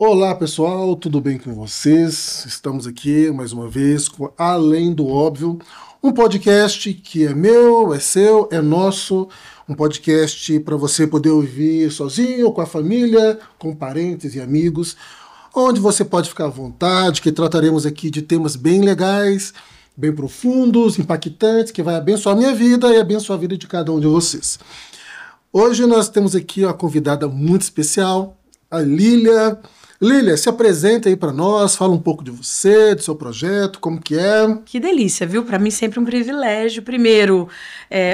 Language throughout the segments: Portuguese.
Olá pessoal, tudo bem com vocês? Estamos aqui mais uma vez com Além do Óbvio, um podcast que é meu, é seu, é nosso, um podcast para você poder ouvir sozinho, com a família, com parentes e amigos, onde você pode ficar à vontade, que trataremos aqui de temas bem legais, bem profundos, impactantes, que vai abençoar a minha vida e abençoar a vida de cada um de vocês. Hoje nós temos aqui uma convidada muito especial, a Lília. Lília, se apresenta aí para nós, fala um pouco de você, do seu projeto, como que é. Que delícia, viu? Para mim sempre um privilégio, primeiro,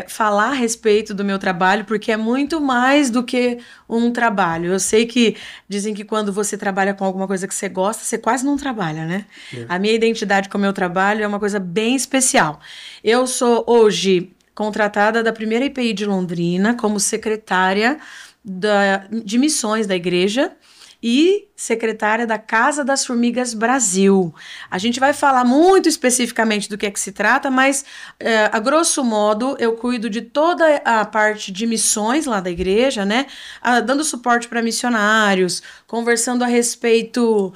falar a respeito do meu trabalho, porque é muito mais do que um trabalho. Eu sei que dizem que quando você trabalha com alguma coisa que você gosta, você quase não trabalha, né? A minha identidade com o meu trabalho é uma coisa bem especial. Eu sou hoje contratada da primeira IPI de Londrina como secretária de missões da igreja e secretária da Casa das Formigas Brasil. A gente vai falar muito especificamente do que é que se trata, mas a grosso modo eu cuido de toda a parte de missões lá da igreja, né? Dando suporte para missionários, conversando a respeito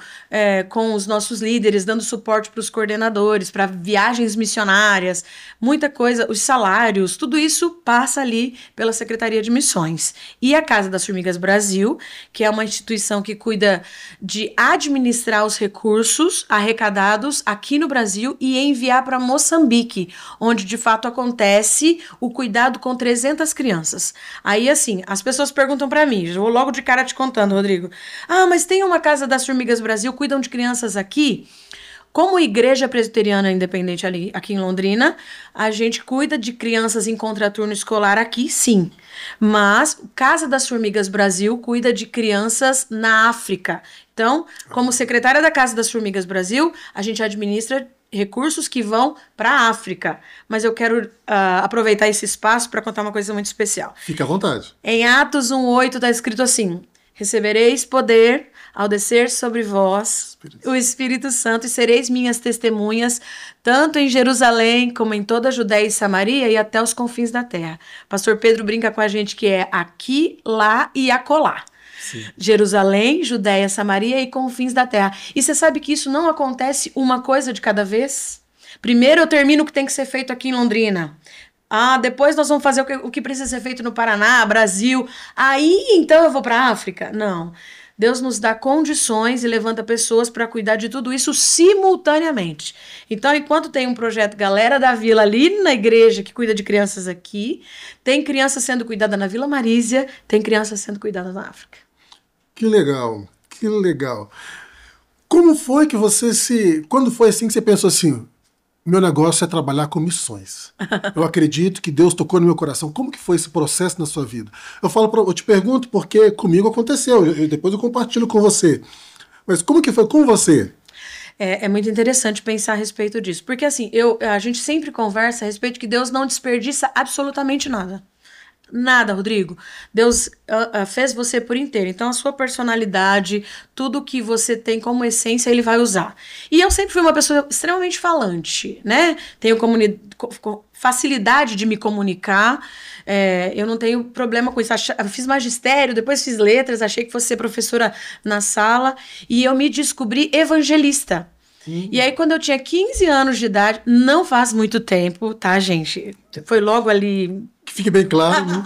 com os nossos líderes, dando suporte para os coordenadores, para viagens missionárias, muita coisa, os salários, tudo isso passa ali pela Secretaria de Missões. E a Casa das Formigas Brasil, que é uma instituição que cuida de administrar os recursos arrecadados aqui no Brasil e enviar para Moçambique, onde de fato acontece o cuidado com 300 crianças. Aí assim, as pessoas perguntam para mim, eu vou logo de cara te contando, Rodrigo. Ah, mas tem uma Casa das Formigas Brasil, cuidam de crianças aqui? Como Igreja Presbiteriana Independente aqui em Londrina, a gente cuida de crianças em contraturno escolar aqui, sim. Mas Casa das Formigas Brasil cuida de crianças na África. Então, como secretária da Casa das Formigas Brasil, a gente administra recursos que vão para a África. Mas eu quero aproveitar esse espaço para contar uma coisa muito especial. Fique à vontade. Em Atos 1:8 está escrito assim: recebereis poder ao descer sobre vós o Espírito Santo e sereis minhas testemunhas, tanto em Jerusalém como em toda a Judéia e Samaria e até os confins da terra. Pastor Pedro brinca com a gente que é aqui, lá e acolá. Sim. Jerusalém, Judéia, Samaria e confins da terra. E você sabe que isso não acontece uma coisa de cada vez? Primeiro eu termino o que tem que ser feito aqui em Londrina. Depois nós vamos fazer o que precisa ser feito no Paraná, Brasil. Aí, então, eu vou para a África? Não. Deus nos dá condições e levanta pessoas para cuidar de tudo isso simultaneamente. Então, enquanto tem um projeto Galera da Vila ali na igreja que cuida de crianças aqui, tem criança sendo cuidada na Vila Marísia, tem criança sendo cuidada na África. Que legal, que legal. Como foi que quando foi assim que você pensou assim, meu negócio é trabalhar com missões. Eu acredito que Deus tocou no meu coração. Como que foi esse processo na sua vida? Eu te pergunto porque comigo aconteceu. Depois eu compartilho com você. Mas como que foi com você? É muito interessante pensar a respeito disso. Porque assim, a gente sempre conversa a respeito de que Deus não desperdiça absolutamente nada. Nada, Rodrigo. Deus fez você por inteiro. Então, a sua personalidade, tudo que você tem como essência, Ele vai usar. E eu sempre fui uma pessoa extremamente falante, né? Tenho facilidade de me comunicar. Eu não tenho problema com isso. Eu fiz magistério, depois fiz letras, achei que fosse ser professora na sala. E eu me descobri evangelista. E aí, quando eu tinha 15 anos de idade, não faz muito tempo, tá, gente? Foi logo ali... Que fique bem claro, né?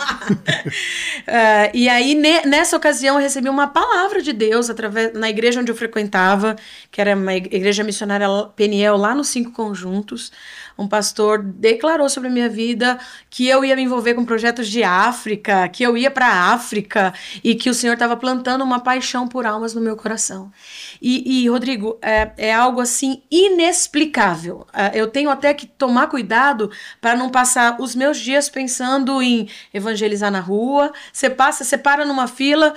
E aí, nessa ocasião, eu recebi uma palavra de Deus na igreja onde eu frequentava, que era uma igreja missionária Peniel, lá nos 5 Conjuntos. Um pastor declarou sobre a minha vida que eu ia me envolver com projetos de África, que eu ia para a África e que o Senhor estava plantando uma paixão por almas no meu coração. E Rodrigo, é algo assim inexplicável. Eu tenho até que tomar cuidado para não passar os meus dias pensando em evangelizar na rua. Você para numa fila,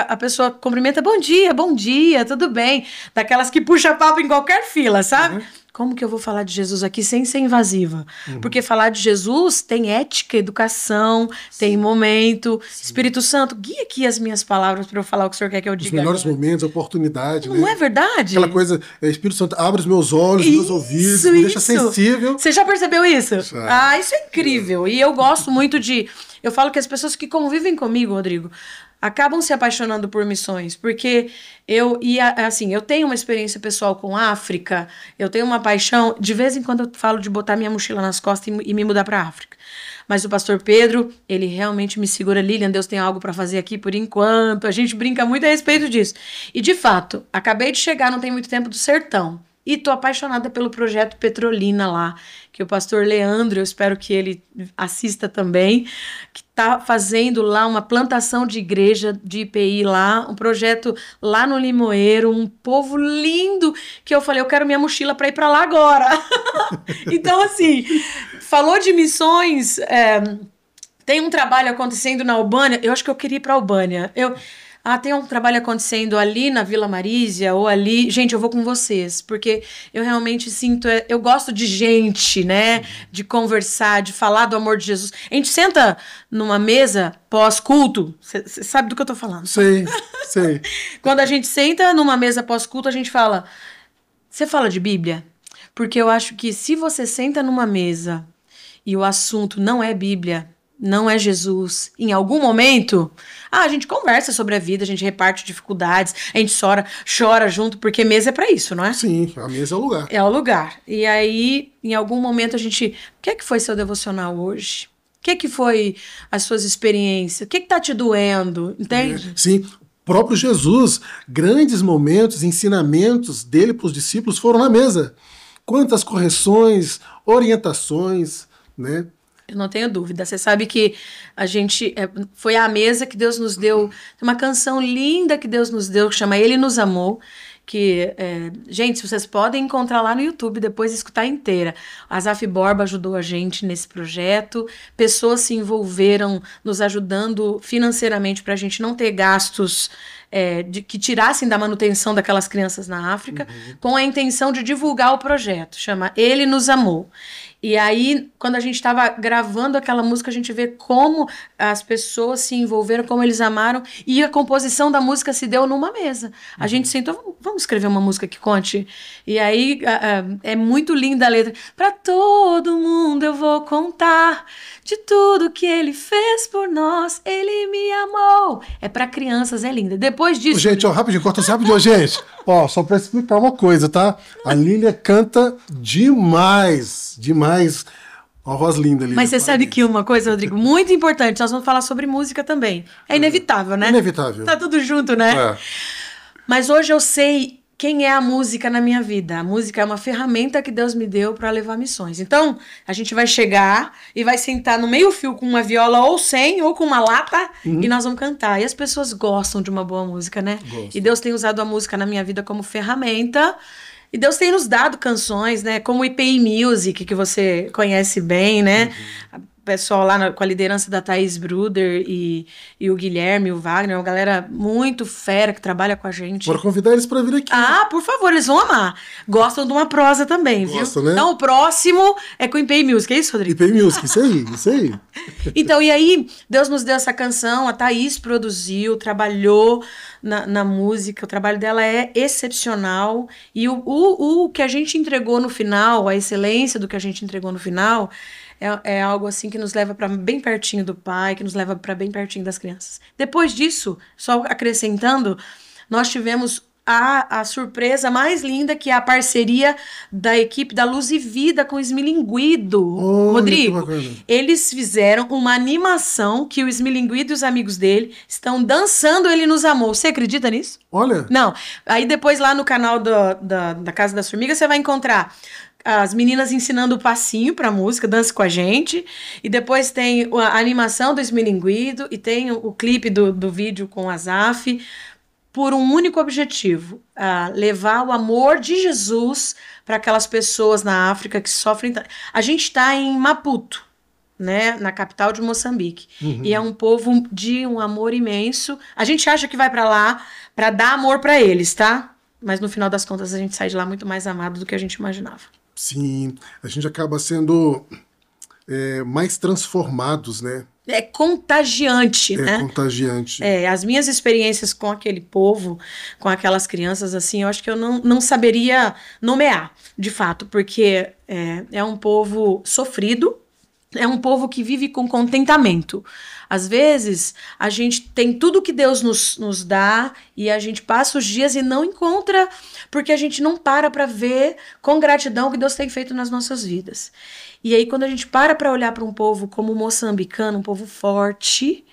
a pessoa cumprimenta, bom dia, tudo bem. Daquelas que puxa papo em qualquer fila, sabe? Uhum. Como que eu vou falar de Jesus aqui sem ser invasiva? Uhum. Porque falar de Jesus tem ética, educação, tem momento. Sim. Espírito Santo, guia aqui as minhas palavras para eu falar o que o Senhor quer que eu diga. Os melhores momentos, a oportunidade. Não é verdade? Aquela coisa, Espírito Santo, abre os meus olhos, meus ouvidos, me deixa sensível. Você já percebeu isso? Já. Isso é incrível. E eu gosto muito de Eu falo que as pessoas que convivem comigo, Rodrigo, acabam se apaixonando por missões, porque eu tenho uma experiência pessoal com a África, eu tenho uma paixão, de vez em quando eu falo de botar minha mochila nas costas e me mudar para a África. Mas o pastor Pedro, ele realmente me segura, Lilian, Deus tem algo para fazer aqui por enquanto, a gente brinca muito a respeito disso. E de fato, acabei de chegar, não tem muito tempo, do sertão. E tô apaixonada pelo projeto Petrolina lá, que o pastor Leandro, eu espero que ele assista também, que tá fazendo lá uma plantação de igreja de IPI lá, um projeto lá no Limoeiro, um povo lindo, que eu falei, eu quero minha mochila para ir para lá agora. Então, assim, falou de missões, tem um trabalho acontecendo na Albânia, eu acho que eu queria ir para a Albânia. Tem um trabalho acontecendo ali na Vila Marísia ou ali. Gente, eu vou com vocês, porque eu realmente sinto... eu gosto de gente, né? De conversar, de falar do amor de Jesus. A gente senta numa mesa pós-culto. Você sabe do que eu tô falando? Sei. Quando a gente senta numa mesa pós-culto, a gente fala... Você fala de Bíblia? Porque eu acho que se você senta numa mesa e o assunto não é Bíblia... não é Jesus, em algum momento, a gente conversa sobre a vida, a gente reparte dificuldades, a gente chora junto, porque mesa é pra isso, não é? Sim, a mesa é o lugar. É o lugar. E aí, em algum momento, a gente... O que é que foi seu devocional hoje? O que é que foi as suas experiências? O que é que tá te doendo? Entende? Sim, o próprio Jesus, grandes momentos, ensinamentos dele para os discípulos foram na mesa. Quantas correções, orientações, né? Eu não tenho dúvida. Você sabe que a gente... foi à mesa que Deus nos deu. Tem uma canção linda que Deus nos deu, que chama Ele Nos Amou. Que, gente, vocês podem encontrar lá no YouTube, depois escutar inteira. A Azaf Borba ajudou a gente nesse projeto. Pessoas se envolveram nos ajudando financeiramente para a gente não ter gastos... que tirassem da manutenção daquelas crianças na África, com a intenção de divulgar o projeto. Chama Ele Nos Amou. E aí, quando a gente estava gravando aquela música, a gente vê como as pessoas se envolveram, como eles amaram, e a composição da música se deu numa mesa. A gente sentou, vamos escrever uma música que conte? E aí, é muito linda a letra. Pra todo mundo eu vou contar de tudo que ele fez por nós, ele me amou. É pra crianças, é linda. Depois disso... Gente, rapidinho, corta assim rapidinho, gente. Só pra explicar uma coisa, tá? A Lília canta demais. Uma voz linda, Lília. Mas você sabe que uma coisa, Rodrigo, muito importante, nós vamos falar sobre música também. É inevitável, né? Inevitável. Tá tudo junto, né? Mas hoje eu sei quem é a música na minha vida. A música é uma ferramenta que Deus me deu para levar missões. Então, a gente vai chegar e vai sentar no meio-fio com uma viola ou sem, ou com uma lata, e nós vamos cantar. E as pessoas gostam de uma boa música, né? Gostam. E Deus tem usado a música na minha vida como ferramenta. E Deus tem nos dado canções, né? Como o IPI Music, que você conhece bem, né? O pessoal lá com a liderança da Thaís Bruder e o Guilherme, o Wagner, uma galera muito fera que trabalha com a gente. Bora convidar eles para vir aqui. Por favor, eles vão amar. Gostam de uma prosa também, Gostam, viu? né? Então, o próximo é com o IPI Music, é isso, Rodrigo? IPI Music, isso aí. Então, e aí, Deus nos deu essa canção, a Thaís produziu, trabalhou na música, o trabalho dela é excepcional, e o que a gente entregou no final, a excelência do que a gente entregou no final, é algo assim que nos leva para bem pertinho do Pai, que nos leva para bem pertinho das crianças. Depois disso, só acrescentando, nós tivemos a surpresa mais linda, que é a parceria da equipe da Luz e Vida com o Esmilinguido. Rodrigo, eles fizeram uma animação que o Esmilinguido e os amigos dele estão dançando Ele Nos Amou. Você acredita nisso? Olha. Não. Aí depois lá no canal da Casa das Formigas você vai encontrar as meninas ensinando o passinho pra música, dança com a gente, e depois tem a animação do Esmilinguido e tem o clipe do vídeo com a Azaf, por um único objetivo, levar o amor de Jesus para aquelas pessoas na África que sofrem. A gente está em Maputo, né, na capital de Moçambique, e é um povo de um amor imenso. A gente acha que vai para lá para dar amor para eles, tá? Mas no final das contas a gente sai de lá muito mais amado do que a gente imaginava. Sim, a gente acaba sendo mais transformados, né? É contagiante, né? É contagiante. As minhas experiências com aquele povo, com aquelas crianças, assim, eu acho que eu não saberia nomear, de fato, porque é um povo sofrido, é um povo que vive com contentamento. Às vezes, a gente tem tudo que Deus nos dá e a gente passa os dias e não encontra, porque a gente não para ver com gratidão o que Deus tem feito nas nossas vidas. E aí, quando a gente para olhar para um povo como o moçambicano, um povo forte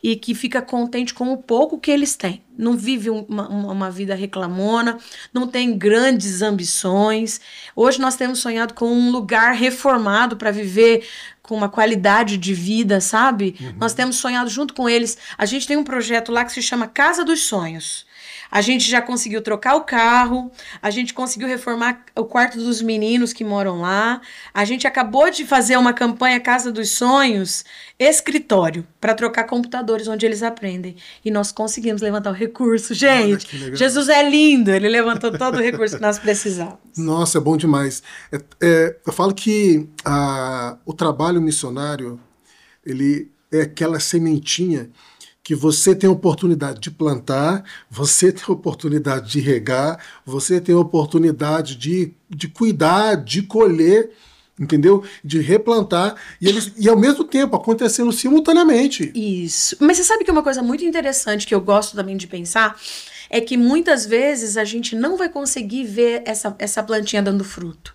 e que fica contente com o pouco que eles têm, não vive uma vida reclamona, não tem grandes ambições. Hoje nós temos sonhado com um lugar reformado para viver com uma qualidade de vida, sabe? Nós temos sonhado junto com eles. A gente tem um projeto lá que se chama Casa dos Sonhos. A gente já conseguiu trocar o carro, a gente conseguiu reformar o quarto dos meninos que moram lá, a gente acabou de fazer uma campanha Casa dos Sonhos, escritório, para trocar computadores onde eles aprendem. E nós conseguimos levantar o recurso. Gente, Jesus é lindo, ele levantou todo o recurso que nós precisávamos. Nossa, é bom demais. Eu falo que o trabalho missionário, ele é aquela sementinha que você tem a oportunidade de plantar, você tem a oportunidade de regar, você tem a oportunidade de cuidar, de colher, entendeu? De replantar, e ao mesmo tempo acontecendo simultaneamente. Isso. Mas você sabe que uma coisa muito interessante que eu gosto também de pensar é que muitas vezes a gente não vai conseguir ver essa plantinha dando fruto.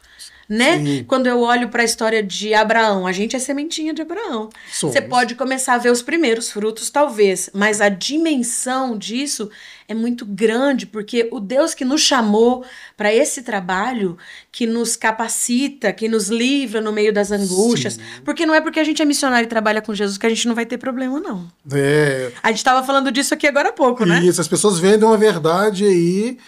Né? Sim. Quando eu olho para a história de Abraão, a gente é sementinha de Abraão. Você pode começar a ver os primeiros frutos, talvez, mas a dimensão disso é muito grande, porque o Deus que nos chamou para esse trabalho, que nos capacita, que nos livra no meio das angústias, sim, porque não é porque a gente é missionário e trabalha com Jesus que a gente não vai ter problema, não. A gente estava falando disso aqui agora há pouco, né? Isso, as pessoas vendem uma verdade aí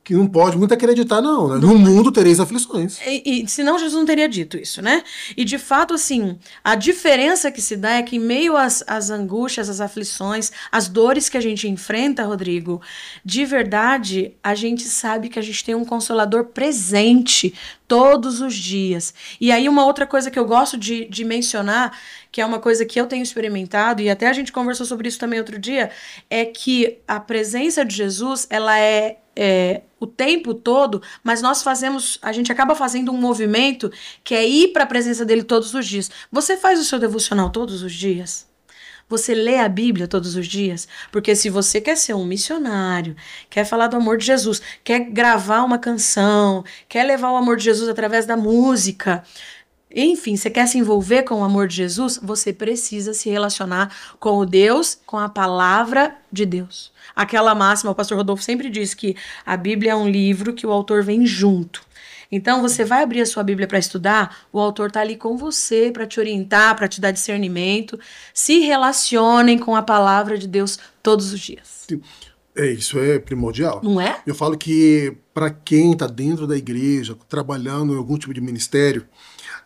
que não pode muito acreditar, não, né? No mundo tereis aflições. E senão Jesus não teria dito isso, né? E de fato, assim, a diferença que se dá é que em meio às angústias, às aflições, às dores que a gente enfrenta, Rodrigo, de verdade, a gente sabe que a gente tem um Consolador presente todos os dias. E aí uma outra coisa que eu gosto de mencionar, que é uma coisa que eu tenho experimentado, e até a gente conversou sobre isso também outro dia, é que a presença de Jesus, ela é o tempo todo, mas a gente acaba fazendo um movimento que é ir para a presença dele todos os dias. Você faz o seu devocional todos os dias? Você lê a Bíblia todos os dias? Porque se você quer ser um missionário, quer falar do amor de Jesus, quer gravar uma canção, quer levar o amor de Jesus através da música, enfim, você quer se envolver com o amor de Jesus, você precisa se relacionar com o Deus, com a palavra de Deus. Aquela máxima, o pastor Rodolfo sempre diz que a Bíblia é um livro que o autor vem junto. Então, você vai abrir a sua Bíblia para estudar, o autor está ali com você para te orientar, para te dar discernimento. Se relacionem com a palavra de Deus todos os dias. Isso é primordial. Não é? Eu falo que para quem está dentro da igreja, trabalhando em algum tipo de ministério,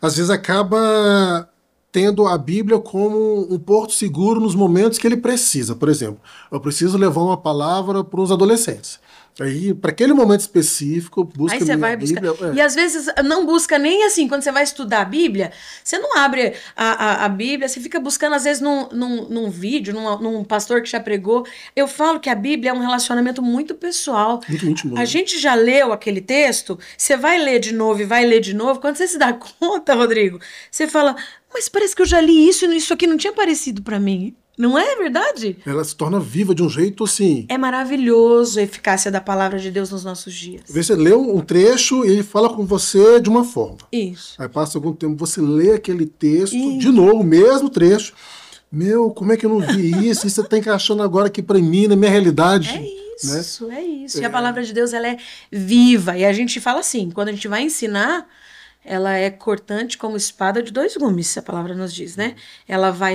às vezes acaba tendo a Bíblia como um porto seguro nos momentos que ele precisa. Por exemplo, eu preciso levar uma palavra para os adolescentes. Aí, para aquele momento específico, busca aí você vai buscar. Bíblia. E às vezes não busca nem assim, quando você vai estudar a Bíblia, você não abre a Bíblia, você fica buscando às vezes num vídeo, num pastor que já pregou. Eu falo que a Bíblia é um relacionamento muito pessoal. Muito íntimo. A gente já leu aquele texto, você vai ler de novo e vai ler de novo. Quando você se dá conta, Rodrigo, você fala, mas parece que eu já li isso e isso aqui não tinha parecido para mim. Não é verdade? Ela se torna viva de um jeito assim. É maravilhoso a eficácia da palavra de Deus nos nossos dias. Você lê um trecho e ele fala com você de uma forma. Isso. Aí passa algum tempo, você lê aquele texto, de novo, o mesmo trecho. Meu, como é que eu não vi isso? Isso está encaixando agora aqui para mim, na minha realidade. É isso, né? É isso. E a palavra de Deus, ela é viva. E a gente fala assim, quando a gente vai ensinar, ela é cortante como espada de dois gumes, a palavra nos diz, né?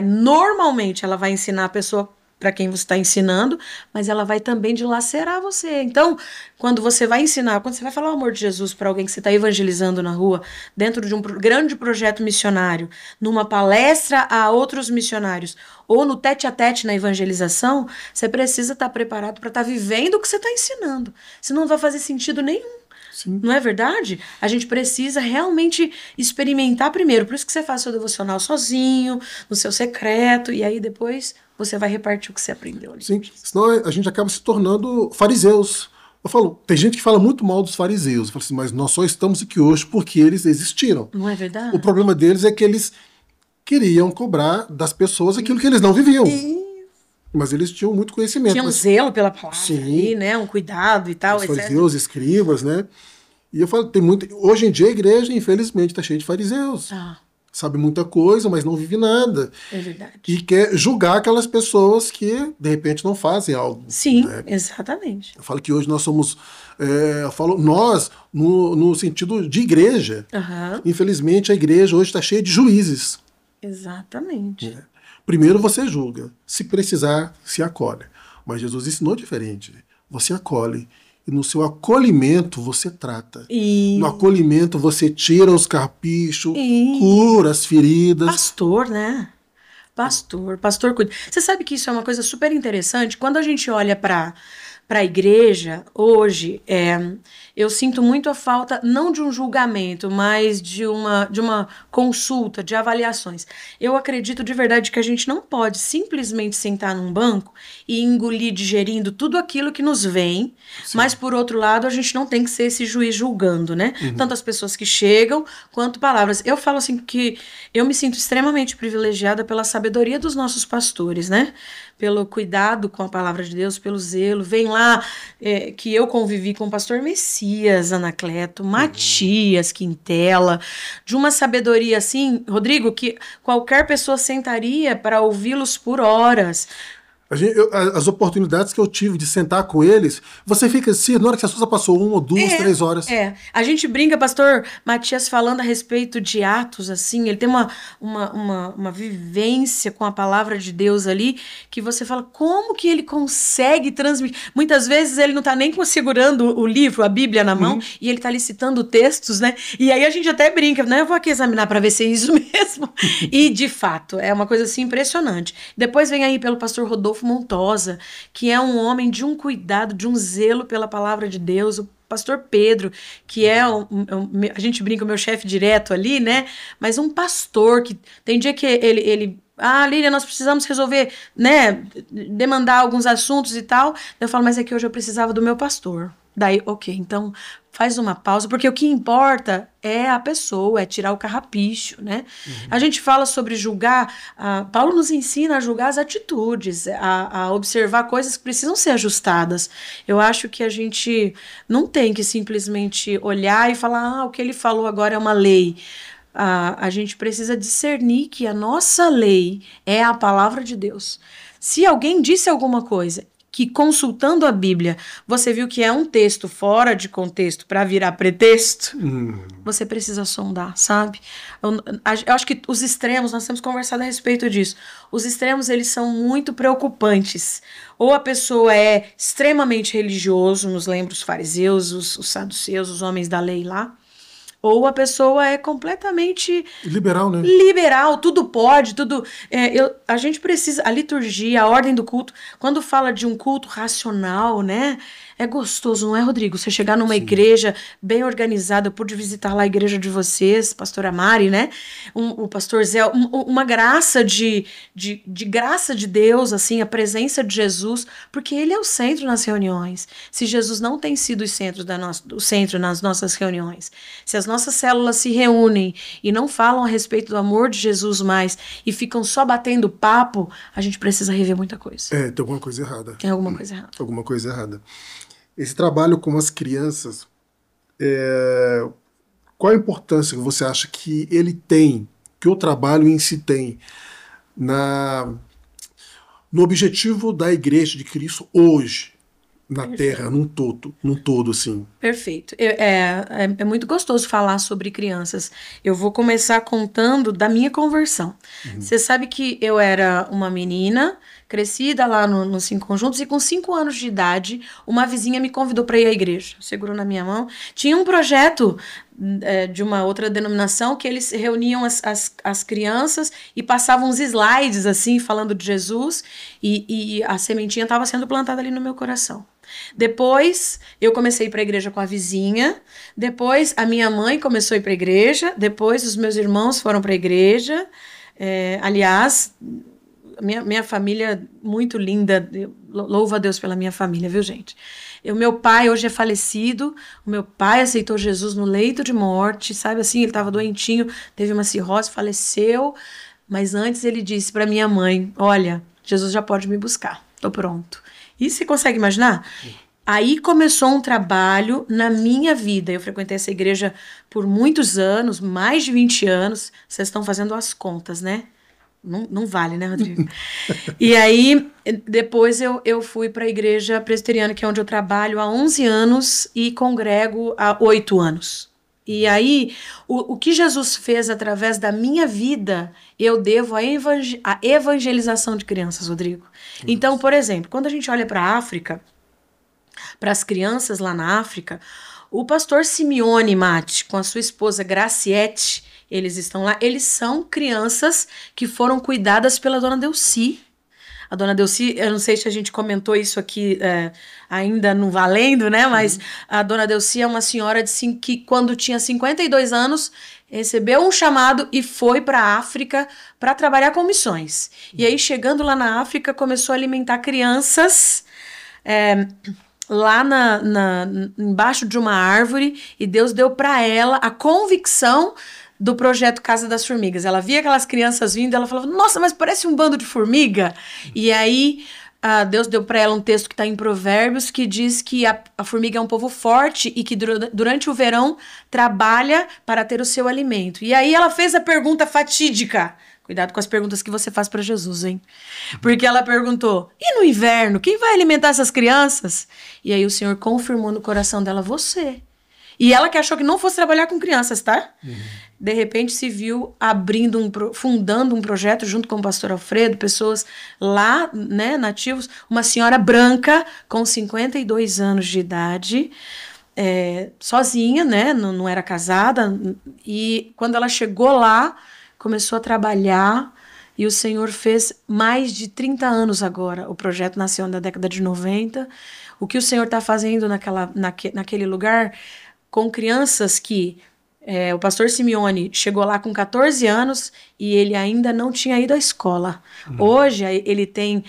Normalmente, ela vai ensinar a pessoa para quem você está ensinando, mas ela vai também dilacerar você. Então, quando você vai ensinar, quando você vai falar o amor de Jesus para alguém que você está evangelizando na rua, dentro de um grande projeto missionário, numa palestra a outros missionários, ou no tete-a-tete na evangelização, você precisa estar preparado para estar vivendo o que você está ensinando. Senão não vai fazer sentido nenhum. Sim. Não é verdade? A gente precisa realmente experimentar primeiro. Por isso que você faz seu devocional sozinho, no seu secreto, e aí depois você vai repartir o que você aprendeu ali. Sim, senão a gente acaba se tornando fariseus. Eu falo, tem gente que fala muito mal dos fariseus. Eu falo assim, mas nós só estamos aqui hoje porque eles existiram. Não é verdade? O problema deles é que eles queriam cobrar das pessoas aquilo que eles não viviam. Mas eles tinham muito conhecimento. Tinha um zelo pela palavra, sim, ali, né? Um cuidado e tal. Os fariseus, escribas, né? E eu falo, tem muito. Hoje em dia a igreja, infelizmente, está cheia de fariseus. Sabe muita coisa, mas não vive nada. É verdade. E quer julgar aquelas pessoas que, de repente, não fazem algo. Sim, né? Exatamente. Eu falo que hoje nós somos. Eu falo nós, no sentido de igreja. Infelizmente, a igreja hoje está cheia de juízes. Exatamente. Primeiro você julga. Se precisar, se acolhe. Mas Jesus ensinou diferente. Você acolhe. E no seu acolhimento você trata. No acolhimento você tira os carpichos, cura as feridas. Pastor, né? Pastor cuida. Você sabe que isso é uma coisa super interessante? Quando a gente olha para a igreja, hoje, eu sinto muito a falta, não de um julgamento, mas de uma consulta, de avaliações. Eu acredito de verdade que a gente não pode simplesmente sentar num banco e engolir, digerindo tudo aquilo que nos vem, mas, por outro lado, a gente não tem que ser esse juiz julgando, né? Tanto as pessoas que chegam, quanto palavras. Eu falo assim que eu me sinto extremamente privilegiada pela sabedoria dos nossos pastores, né? Pelo cuidado com a palavra de Deus, pelo zelo. Vem lá que eu convivi com o pastor Messias, Anacleto, Matias, Quintela, de uma sabedoria assim, Rodrigo, que qualquer pessoa sentaria para ouvi-los por horas. As oportunidades que eu tive de sentar com eles, você fica assim, na hora que a Sousa passou 1 ou 2, 3 horas. A gente brinca, pastor Matias, falando a respeito de Atos, assim, ele tem uma vivência com a palavra de Deus ali, que você fala, como que ele consegue transmitir? Muitas vezes ele não tá nem segurando o livro, a Bíblia na mão, e ele tá ali citando textos, né? E aí a gente até brinca, né? Eu vou aqui examinar para ver se é isso mesmo. E, de fato, é uma coisa assim impressionante. Depois vem aí pelo pastor Rodolfo Montosa, que é um homem de um cuidado, de um zelo pela palavra de Deus, o pastor Pedro, que é, a gente brinca, o meu chefe direto ali, né, mas um pastor que tem dia que ele Lília, nós precisamos resolver, né, demandar alguns assuntos e tal, eu falo, mas é que hoje eu precisava do meu pastor. Daí, ok, então faz uma pausa, porque o que importa é a pessoa, é tirar o carrapicho, né? A gente fala sobre julgar, Paulo nos ensina a julgar as atitudes, a observar coisas que precisam ser ajustadas. Eu acho que a gente não tem que simplesmente olhar e falar, o que ele falou agora é uma lei. A gente precisa discernir que a nossa lei é a palavra de Deus. Se alguém disse alguma coisa que, consultando a Bíblia, você viu que é um texto fora de contexto para virar pretexto, você precisa sondar, sabe? Eu acho que os extremos, nós temos conversado a respeito disso, os extremos, eles são muito preocupantes. Ou a pessoa é extremamente religioso, nos lembra os fariseus, os saduceus, os homens da lei lá, ou a pessoa é completamente liberal, né? Liberal, tudo pode, tudo. A gente precisa. A liturgia, a ordem do culto, quando fala de um culto racional, né? É gostoso, não é, Rodrigo? Você chegar numa igreja bem organizada, eu pude visitar lá a igreja de vocês, pastora Mari, né? O pastor Zé, uma graça de graça de Deus, assim, a presença de Jesus, porque ele é o centro nas reuniões. Se Jesus não tem sido o centro nas nossas reuniões, se as nossas células se reúnem e não falam a respeito do amor de Jesus mais e ficam só batendo papo, a gente precisa rever muita coisa. Tem alguma coisa errada. Tem alguma coisa errada. Alguma coisa errada. Esse trabalho com as crianças, qual a importância que você acha que ele tem, que o trabalho em si tem, no objetivo da Igreja de Cristo hoje, na Terra, num todo, assim? Perfeito. É muito gostoso falar sobre crianças. Eu vou começar contando da minha conversão. Você sabe que eu era uma menina crescida lá nos 5 conjuntos, e com 5 anos de idade, uma vizinha me convidou para ir à igreja. Segurou na minha mão. Tinha um projeto de uma outra denominação que eles reuniam as crianças e passavam uns slides, assim, falando de Jesus, e a sementinha estava sendo plantada ali no meu coração. Depois, eu comecei a ir para a igreja com a vizinha. Depois, a minha mãe começou a ir para a igreja. Depois, os meus irmãos foram para a igreja. Aliás, minha família muito linda. Louvo a Deus pela minha família, viu, gente? Meu pai hoje é falecido. O meu pai aceitou Jesus no leito de morte, sabe assim? Ele estava doentinho, teve uma cirrose, faleceu. Mas antes ele disse para minha mãe, olha, Jesus já pode me buscar, tô pronto. E você consegue imaginar? Aí começou um trabalho na minha vida. Eu frequentei essa igreja por muitos anos, mais de 20 anos. Vocês estão fazendo as contas, né? Não vale, né, Rodrigo? E aí, depois eu fui para a igreja presbiteriana, que é onde eu trabalho há 11 anos e congrego há 8 anos. E aí, o que Jesus fez através da minha vida, eu devo à evangelização de crianças, Rodrigo. Então, por exemplo, quando a gente olha para a África, para as crianças lá na África, o pastor Simeone Mate, com a sua esposa Graciete, eles estão lá, eles são crianças que foram cuidadas pela dona Delcy. A dona Delcy, eu não sei se a gente comentou isso aqui ainda no Valendo, né? Mas a dona Delcy é uma senhora que quando tinha 52 anos, recebeu um chamado e foi para a África para trabalhar com missões. E aí, chegando lá na África, começou a alimentar crianças lá embaixo de uma árvore, e Deus deu para ela a convicção do projeto Casa das Formigas. Ela via aquelas crianças vindo, ela falava, nossa, mas parece um bando de formiga. E aí Deus deu para ela um texto que está em Provérbios, que diz que a formiga é um povo forte e que durante o verão trabalha para ter o seu alimento. E aí ela fez a pergunta fatídica. Cuidado com as perguntas que você faz para Jesus, hein? Porque ela perguntou, e no inverno, quem vai alimentar essas crianças? E aí o Senhor confirmou no coração dela, você. E ela que achou que não fosse trabalhar com crianças, tá? De repente se viu fundando um projeto junto com o pastor Alfredo, pessoas lá, né, nativos, uma senhora branca com 52 anos de idade, sozinha, né, não era casada, e quando ela chegou lá, começou a trabalhar, e o Senhor fez mais de 30 anos agora. O projeto nasceu na década de 90. O que o Senhor está fazendo naquele lugar com crianças que o pastor Simeone chegou lá com 14 anos e ele ainda não tinha ido à escola. Hoje ele tem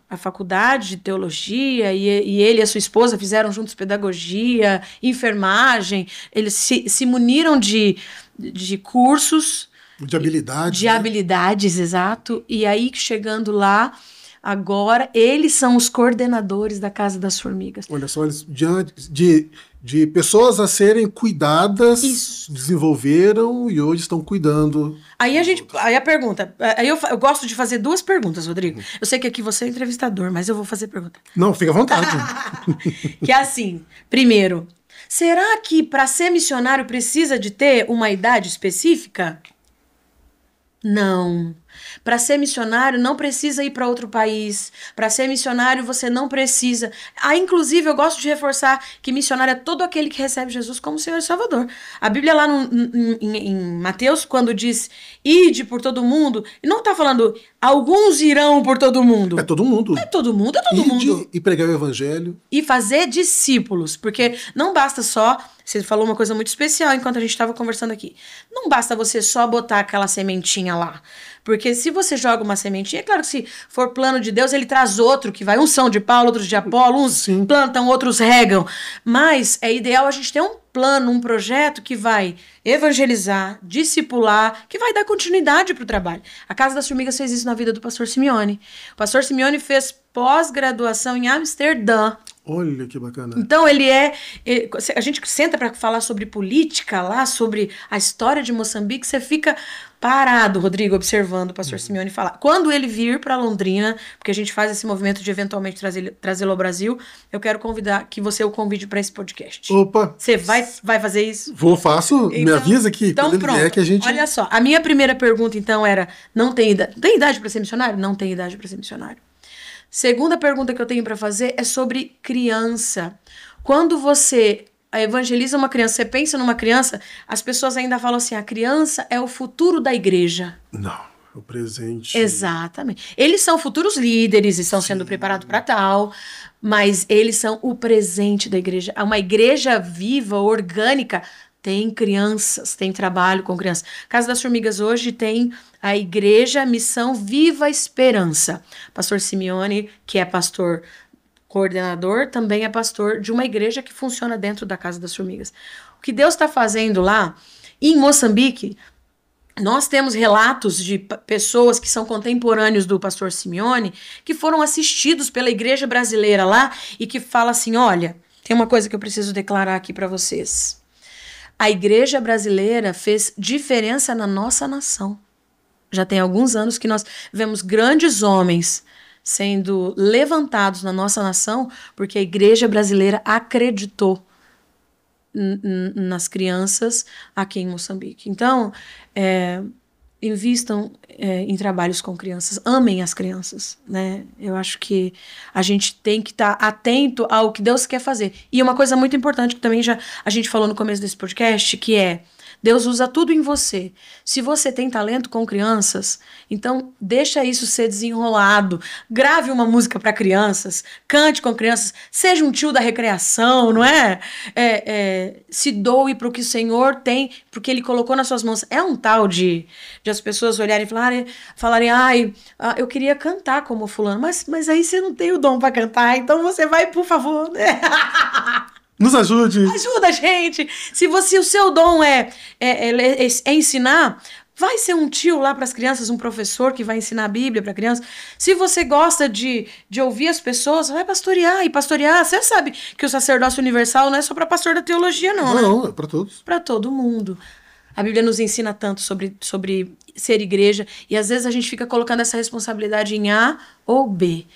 a faculdade de teologia e ele e a sua esposa fizeram juntos pedagogia, enfermagem. Eles se muniram de cursos. De habilidades. De habilidades, exato. E aí, chegando lá, agora, eles são os coordenadores da Casa das Formigas. Olha só, eles, diante de pessoas a serem cuidadas, isso, desenvolveram e hoje estão cuidando. Aí a pergunta, eu gosto de fazer 2 perguntas, Rodrigo. Eu sei que aqui você é entrevistador, mas eu vou fazer pergunta. Não, fica à vontade. Que é assim, primeiro, será que para ser missionário precisa de ter uma idade específica? Não. Para ser missionário não precisa ir para outro país. Para ser missionário você não precisa. Inclusive eu gosto de reforçar que missionário é todo aquele que recebe Jesus como Senhor e Salvador. A Bíblia lá em Mateus, quando diz ide por todo mundo, não está falando alguns irão por todo mundo. É todo mundo. É todo mundo, é todo mundo. E pregar o evangelho. E fazer discípulos, porque não basta só... Você falou uma coisa muito especial enquanto a gente estava conversando aqui. Não basta você só botar aquela sementinha lá. Porque se você joga uma sementinha, é claro que se for plano de Deus, ele traz outro, que vai, uns são de Paulo, outros de Apolo, uns Sim. plantam, outros regam. Mas é ideal a gente ter um plano, um projeto que vai evangelizar, discipular, que vai dar continuidade para o trabalho. A Casa das Formigas fez isso na vida do pastor Simeone. O pastor Simeone fez pós-graduação em Amsterdã. Olha que bacana. Então a gente senta para falar sobre política lá, sobre a história de Moçambique, você fica parado, Rodrigo, observando o pastor Simeone falar. Quando ele vir para Londrina, porque a gente faz esse movimento de eventualmente trazê-lo ao Brasil, eu quero convidar que você o convide para esse podcast. Opa! Você vai fazer isso? Faço. Então, me avisa que então, quando ele vier que a gente... Olha só, a minha primeira pergunta então era, não tem idade para ser missionário? Não tem idade para ser missionário. Segunda pergunta que eu tenho para fazer é sobre criança. Quando você evangeliza uma criança, você pensa numa criança, as pessoas ainda falam assim, a criança é o futuro da igreja. Não, é o presente. Exatamente. Eles são futuros líderes, estão sendo preparados para tal, mas eles são o presente da igreja. Uma igreja viva, orgânica, tem crianças, tem trabalho com crianças. Casa das Formigas hoje tem a Igreja Missão Viva Esperança. Pastor Simeone, que é pastor coordenador, também é pastor de uma igreja que funciona dentro da Casa das Formigas. O que Deus está fazendo lá, em Moçambique, Nós temos relatos de pessoas que são contemporâneos do pastor Simeone, que foram assistidos pela igreja brasileira lá e que fala assim, olha, tem uma coisa que eu preciso declarar aqui para vocês. A igreja brasileira fez diferença na nossa nação. Já tem alguns anos que nós vemos grandes homens sendo levantados na nossa nação porque a igreja brasileira acreditou nas crianças aqui em Moçambique. Então, invistam em trabalhos com crianças, amem as crianças, né? Eu acho que a gente tem que estar atento ao que Deus quer fazer. E uma coisa muito importante que também já a gente falou no começo desse podcast, que é Deus usa tudo em você. Se você tem talento com crianças, então deixa isso ser desenrolado. Grave uma música para crianças, cante com crianças, seja um tio da recreação, não é? Se doe para o que o Senhor tem, porque Ele colocou nas suas mãos. É um tal de as pessoas olharem e falarem, eu queria cantar como fulano, mas aí você não tem o dom para cantar, então você vai, por favor, né? Nos ajude. Ajuda a gente. Se o seu dom é ensinar, vai ser um tio lá para as crianças, um professor que vai ensinar a Bíblia para crianças. Se você gosta de ouvir as pessoas, vai pastorear. E pastorear, você sabe que o sacerdócio universal não é só para pastor da teologia, não. Não, é para todos. Para todo mundo. A Bíblia nos ensina tanto sobre ser igreja e às vezes a gente fica colocando essa responsabilidade em A ou B.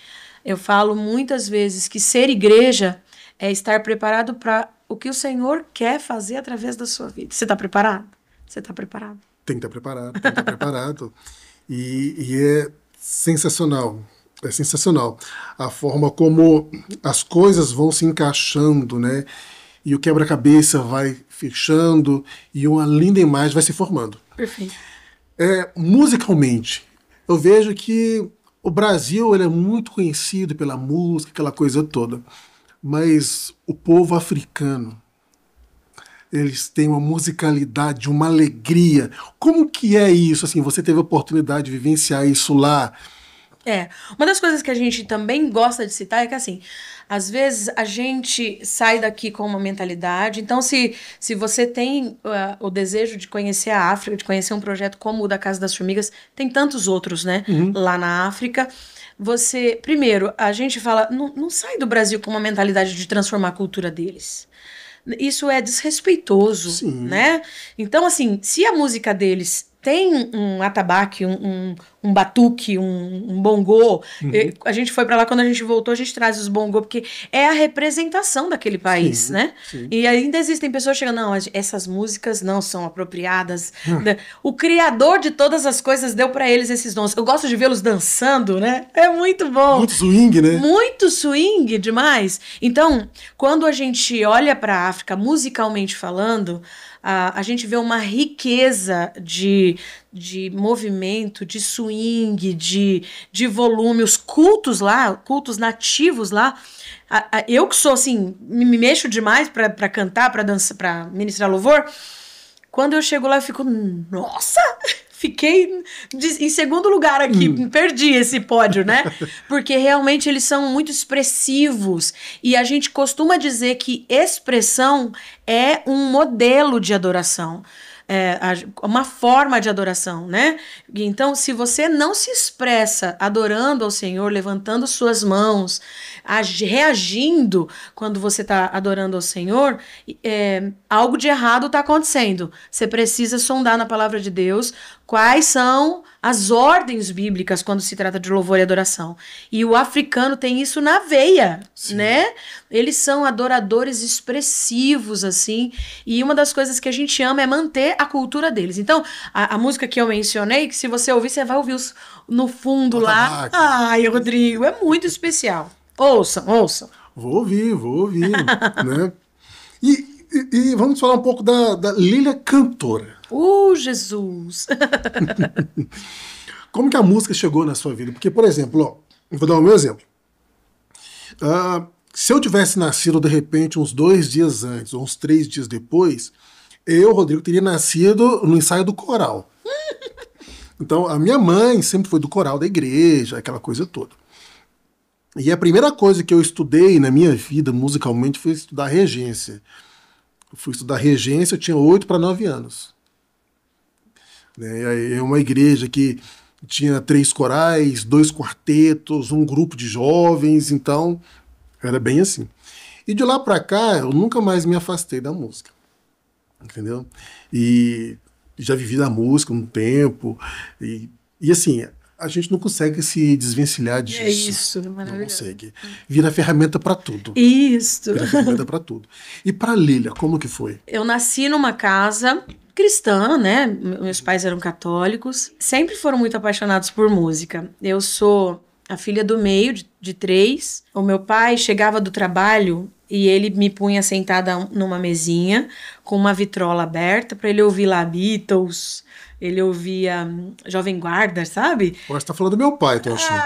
Eu falo muitas vezes que ser igreja é estar preparado para o que o Senhor quer fazer através da sua vida. Você está preparado? Você está preparado? Tem que estar preparado, tem que estar preparado. E é sensacional. É sensacional a forma como as coisas vão se encaixando, né? E o quebra-cabeça vai fechando e uma linda imagem vai se formando. Perfeito. Musicalmente, eu vejo que o Brasil ele é muito conhecido pela música, aquela coisa toda. Mas o povo africano, eles têm uma musicalidade, uma alegria. Como que é isso? Assim, você teve a oportunidade de vivenciar isso lá? Uma das coisas que a gente também gosta de citar é que, assim, às vezes a gente sai daqui com uma mentalidade. Então, se você tem o desejo de conhecer a África, de conhecer um projeto como o da Casa das Formigas, tem tantos outros, né, lá na África. Primeiro, a gente fala, não sai do Brasil com uma mentalidade de transformar a cultura deles. Isso é desrespeitoso, Sim. Né? Então, assim, se a música deles tem um atabaque, um batuque, um bongô. A gente foi para lá, quando a gente voltou, a gente traz os bongô, porque é a representação daquele país, Sim, né? sim. E ainda existem pessoas que chegam, não, essas músicas não são apropriadas. O Criador de todas as coisas deu para eles esses dons. Eu gosto de vê-los dançando, né? É muito bom. Muito swing, né? Muito swing demais. Então, quando a gente olha para a África, musicalmente falando, a gente vê uma riqueza de movimento, de swing, de volume. Os cultos lá, cultos nativos lá, eu que sou assim, me mexo demais para cantar, para dançar, para ministrar louvor. Quando eu chego lá, eu fico, nossa! Fiquei em segundo lugar aqui, perdi esse pódio, né? Porque realmente eles são muito expressivos. E a gente costuma dizer que expressão é um modelo de adoração. Uma forma de adoração, né? Então, se você não se expressa adorando ao Senhor, levantando suas mãos, reagindo quando você está adorando ao Senhor, algo de errado está acontecendo. Você precisa sondar na palavra de Deus quais são as ordens bíblicas quando se trata de louvor e adoração. E o africano tem isso na veia, Sim. né? Eles são adoradores expressivos, assim, e uma das coisas que a gente ama é manter a cultura deles. Então, a música que eu mencionei, que se você ouvir, você vai ouvir no fundo lá. Ai, Rodrigo, é muito especial. Ouçam. Vou ouvir, né? E vamos falar um pouco da Lília cantora. Jesus! Como que a música chegou na sua vida? Porque, por exemplo, vou dar o meu exemplo. Se eu tivesse nascido, de repente, uns 2 dias antes, ou uns 3 dias depois, eu, Rodrigo, teria nascido no ensaio do coral. Então, a minha mãe sempre foi do coral da igreja, aquela coisa toda. E a primeira coisa que eu estudei na minha vida, musicalmente, foi estudar regência. Eu fui estudar regência, eu tinha 8 para 9 anos. né? Aí é uma igreja que tinha 3 corais, 2 quartetos, um grupo de jovens, então era bem assim. E de lá pra cá, eu nunca mais me afastei da música, entendeu? E já vivi da música um tempo, e assim, a gente não consegue se desvencilhar disso. É isso, Não maravilhoso. consegue. Vira ferramenta pra tudo. Isso. Vira ferramenta pra tudo. E pra Lília, como que foi? Eu nasci numa casa cristã, né? Meus pais eram católicos, sempre foram muito apaixonados por música. Eu sou a filha do meio, de 3. O meu pai chegava do trabalho e ele me punha sentada numa mesinha com uma vitrola aberta para ele ouvir lá Beatles, ele ouvia Jovem Guarda, sabe? Você tá falando do meu pai, tô achando.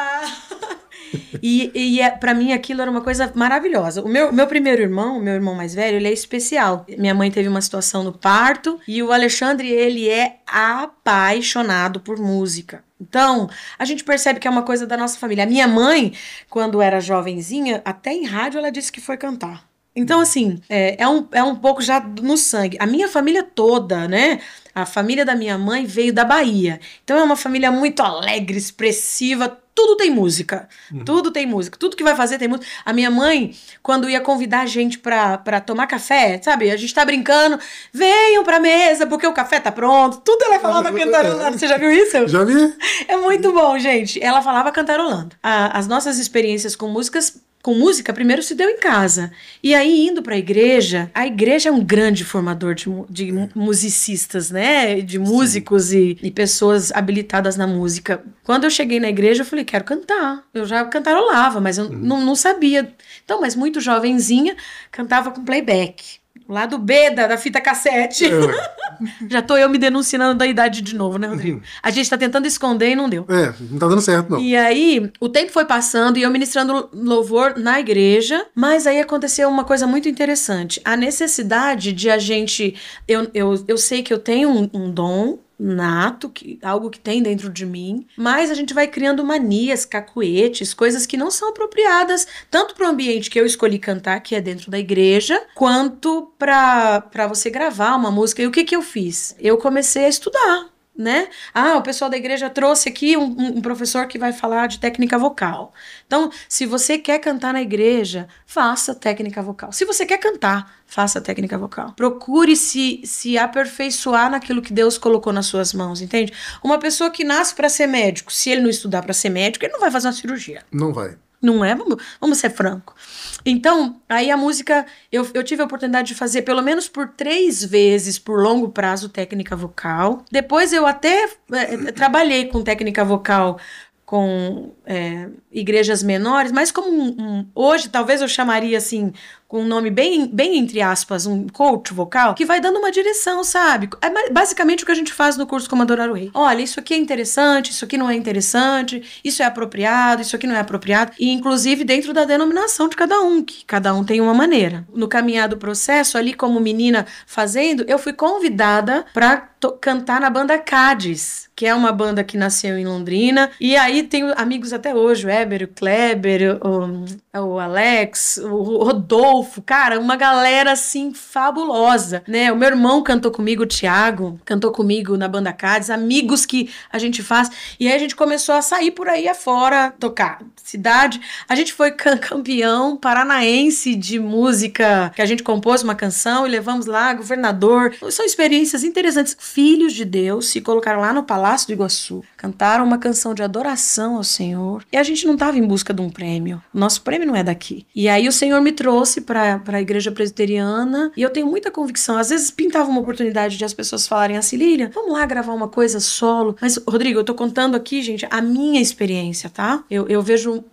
Pra mim aquilo era uma coisa maravilhosa. O meu primeiro irmão, o meu irmão mais velho, ele é especial. Minha mãe teve uma situação no parto e o Alexandre, ele é apaixonado por música. Então, a gente percebe que é uma coisa da nossa família. A minha mãe, quando era jovenzinha, até em rádio ela disse que foi cantar. Então, assim, é um pouco já no sangue. A minha família toda, né? A família da minha mãe veio da Bahia. Então, é uma família muito alegre, expressiva. Tudo tem música. Tudo tem música. Tudo que vai fazer tem música. A minha mãe, quando ia convidar a gente pra tomar café, sabe? A gente tá brincando, venham pra mesa, porque o café tá pronto. Tudo ela falava cantarolando. Você já viu isso? Já vi. É muito bom, gente. Ela falava cantarolando. As nossas experiências com música primeiro se deu em casa. E aí, indo para a igreja é um grande formador de musicistas, né? De músicos e pessoas habilitadas na música. Quando eu cheguei na igreja, eu falei, quero cantar. Eu já cantarolava, mas eu não sabia. Então, mas muito jovenzinha, cantava com playback. Lado B da fita cassete. Já tô eu me denunciando da idade de novo, né, Rodrigo? A gente tá tentando esconder e não deu. Não tá dando certo, não. E aí, o tempo foi passando e eu ministrando louvor na igreja, mas aí aconteceu uma coisa muito interessante. A necessidade de a gente... Eu sei que eu tenho um dom nato, algo que tem dentro de mim, mas a gente vai criando manias, cacuetes, coisas que não são apropriadas, tanto para o ambiente que eu escolhi cantar, que é dentro da igreja, quanto para você gravar uma música. E o que eu fiz? Eu comecei a estudar, né? O pessoal da igreja trouxe aqui um professor que vai falar de técnica vocal. Então, se você quer cantar na igreja, faça técnica vocal. Se você quer cantar, faça técnica vocal. Procure se aperfeiçoar naquilo que Deus colocou nas suas mãos, entende? Uma pessoa que nasce para ser médico, se ele não estudar para ser médico, ele não vai fazer uma cirurgia. Não vai. Não é? Vamos ser franco. Então, aí a música, eu tive a oportunidade de fazer pelo menos por 3 vezes, por longo prazo, técnica vocal. Depois eu até trabalhei com técnica vocal com igrejas menores, mas como hoje talvez eu chamaria assim, com um nome bem entre aspas, um coach vocal, que vai dando uma direção, sabe? É basicamente o que a gente faz no curso Como Adorar o Rei. Olha, isso aqui é interessante, isso aqui não é interessante, isso é apropriado, isso aqui não é apropriado, e inclusive dentro da denominação de cada um, que cada um tem uma maneira. No caminhar do processo, ali como menina fazendo, eu fui convidada para cantar na banda Cádiz, que é uma banda que nasceu em Londrina, e aí tenho amigos até hoje, o Eber, o Kleber, o Alex, o Rodolfo, cara, uma galera assim fabulosa, né? O meu irmão cantou comigo, o Thiago, cantou comigo na banda Cádiz, amigos que a gente faz, e aí a gente começou a sair por aí afora, tocar cidade. A gente foi campeão paranaense de música, que a gente compôs uma canção e levamos lá, governador. São experiências interessantes. Filhos de Deus se colocaram lá no Palácio do Iguaçu, cantaram uma canção de adoração ao Senhor, e a gente não estava em busca de um prêmio. O nosso prêmio não é daqui. E aí o Senhor me trouxe para a igreja presbiteriana, e eu tenho muita convicção. Às vezes pintava uma oportunidade de as pessoas falarem assim, Lília, vamos lá gravar uma coisa solo. Mas, Rodrigo, eu tô contando aqui, gente, a minha experiência, tá? Eu vejo